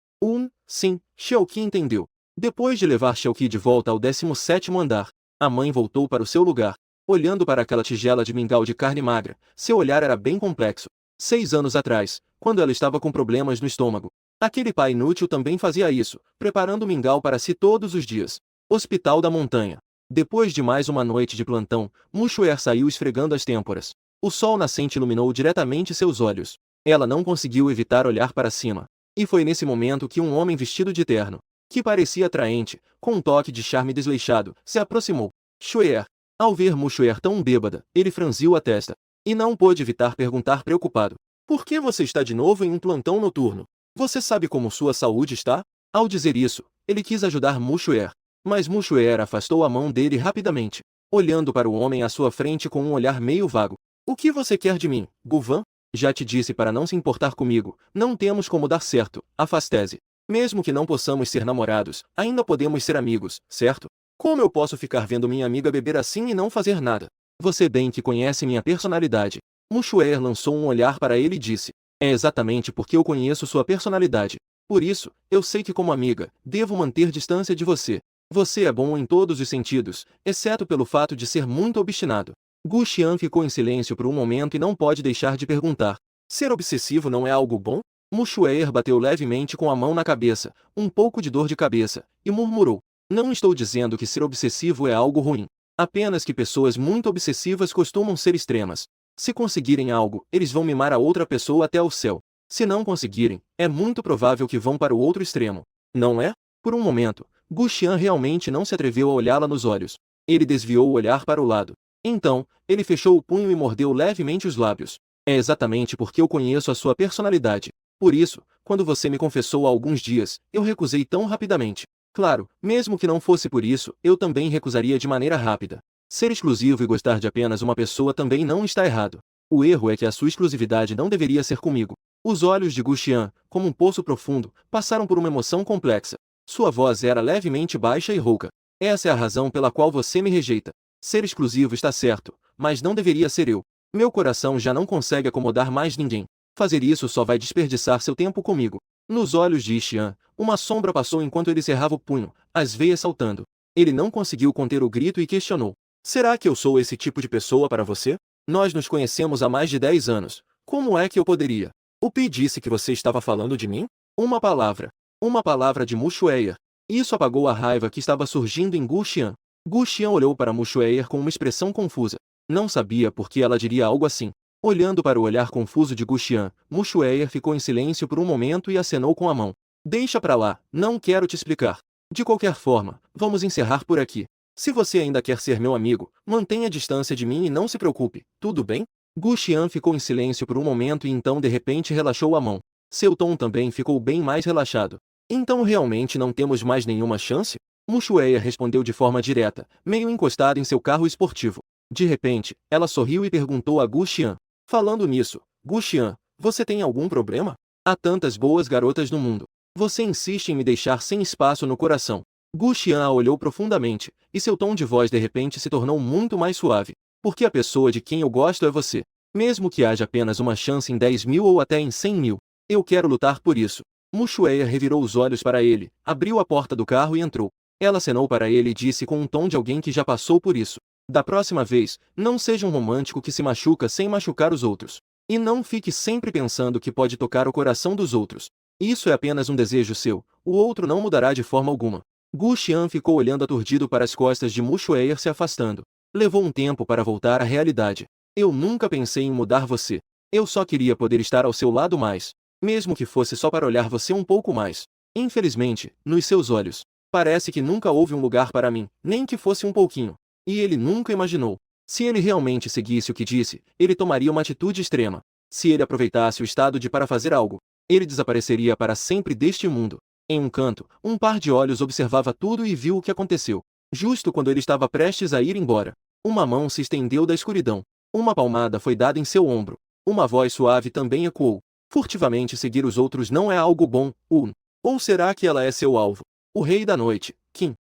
Sim, Xiaoqi entendeu. Depois de levar Xiaoqi de volta ao 17º andar, a mãe voltou para o seu lugar. Olhando para aquela tigela de mingau de carne magra, seu olhar era bem complexo. 6 anos atrás, quando ela estava com problemas no estômago, aquele pai inútil também fazia isso, preparando mingau para si todos os dias. Hospital da Montanha. Depois de mais uma noite de plantão, Mushuer saiu esfregando as têmporas. O sol nascente iluminou diretamente seus olhos. Ela não conseguiu evitar olhar para cima. E foi nesse momento que um homem vestido de terno, que parecia atraente, com um toque de charme desleixado, se aproximou. Shuer. Ao ver Mushuer tão bêbada, ele franziu a testa. E não pôde evitar perguntar preocupado. Por que você está de novo em um plantão noturno? Você sabe como sua saúde está? Ao dizer isso, ele quis ajudar Mushuer. Mas Mushuer afastou a mão dele rapidamente, olhando para o homem à sua frente com um olhar meio vago. O que você quer de mim, Guvan? Já te disse para não se importar comigo, não temos como dar certo, afaste-se. Mesmo que não possamos ser namorados, ainda podemos ser amigos, certo? Como eu posso ficar vendo minha amiga beber assim e não fazer nada? Você bem que conhece minha personalidade. Mushuer lançou um olhar para ele e disse: é exatamente porque eu conheço sua personalidade. Por isso, eu sei que como amiga, devo manter distância de você. Você é bom em todos os sentidos, exceto pelo fato de ser muito obstinado. Gu Xian ficou em silêncio por um momento e não pode deixar de perguntar: ser obsessivo não é algo bom? Mushuer bateu levemente com a mão na cabeça, um pouco de dor de cabeça, e murmurou: não estou dizendo que ser obsessivo é algo ruim. Apenas que pessoas muito obsessivas costumam ser extremas. Se conseguirem algo, eles vão mimar a outra pessoa até o céu. Se não conseguirem, é muito provável que vão para o outro extremo. Não é? Por um momento, Gu Xian realmente não se atreveu a olhá-la nos olhos. Ele desviou o olhar para o lado. Então, ele fechou o punho e mordeu levemente os lábios. É exatamente porque eu conheço a sua personalidade. Por isso, quando você me confessou há alguns dias, eu recusei tão rapidamente. Claro, mesmo que não fosse por isso, eu também recusaria de maneira rápida. Ser exclusivo e gostar de apenas uma pessoa também não está errado. O erro é que a sua exclusividade não deveria ser comigo. Os olhos de Gu Xian, como um poço profundo, passaram por uma emoção complexa. Sua voz era levemente baixa e rouca. Essa é a razão pela qual você me rejeita. Ser exclusivo está certo, mas não deveria ser eu. Meu coração já não consegue acomodar mais ninguém. Fazer isso só vai desperdiçar seu tempo comigo. Nos olhos de Xian, uma sombra passou enquanto ele cerrava o punho, as veias saltando. Ele não conseguiu conter o grito e questionou: será que eu sou esse tipo de pessoa para você? Nós nos conhecemos há mais de 10 anos. Como é que eu poderia? O Pi disse que você estava falando de mim? Uma palavra. Uma palavra de Mushueia. Isso apagou a raiva que estava surgindo em Gu Xian. Gu Xian olhou para Mushueia com uma expressão confusa. Não sabia por que ela diria algo assim. Olhando para o olhar confuso de Gu Xian, Mushueia ficou em silêncio por um momento e acenou com a mão. Deixa pra lá, não quero te explicar. De qualquer forma, vamos encerrar por aqui. Se você ainda quer ser meu amigo, mantenha distância de mim e não se preocupe, tudo bem? Gu Xian ficou em silêncio por um momento e então de repente relaxou a mão. Seu tom também ficou bem mais relaxado. Então realmente não temos mais nenhuma chance? Mushueia respondeu de forma direta, meio encostada em seu carro esportivo. De repente, ela sorriu e perguntou a Gu Xian. Falando nisso, Gu Xian, você tem algum problema? Há tantas boas garotas no mundo. Você insiste em me deixar sem espaço no coração. Gu Xian a olhou profundamente, e seu tom de voz de repente se tornou muito mais suave. Porque a pessoa de quem eu gosto é você. Mesmo que haja apenas uma chance em 10.000 ou até em 100.000. Eu quero lutar por isso. Mushueia revirou os olhos para ele, abriu a porta do carro e entrou. Ela acenou para ele e disse com um tom de alguém que já passou por isso: da próxima vez, não seja um romântico que se machuca sem machucar os outros. E não fique sempre pensando que pode tocar o coração dos outros. Isso é apenas um desejo seu, o outro não mudará de forma alguma. Gu Xian ficou olhando aturdido para as costas de Mushueia se afastando. Levou um tempo para voltar à realidade. Eu nunca pensei em mudar você. Eu só queria poder estar ao seu lado mais. Mesmo que fosse só para olhar você um pouco mais. Infelizmente, nos seus olhos, parece que nunca houve um lugar para mim, nem que fosse um pouquinho. E ele nunca imaginou. Se ele realmente seguisse o que disse, ele tomaria uma atitude extrema. Se ele aproveitasse o estado de para fazer algo, ele desapareceria para sempre deste mundo. Em um canto, um par de olhos observava tudo e viu o que aconteceu. Justo quando ele estava prestes a ir embora, uma mão se estendeu da escuridão. Uma palmada foi dada em seu ombro. Uma voz suave também ecoou. Furtivamente seguir os outros não é algo bom, Un. Ou será que ela é seu alvo? O rei da noite, Qin.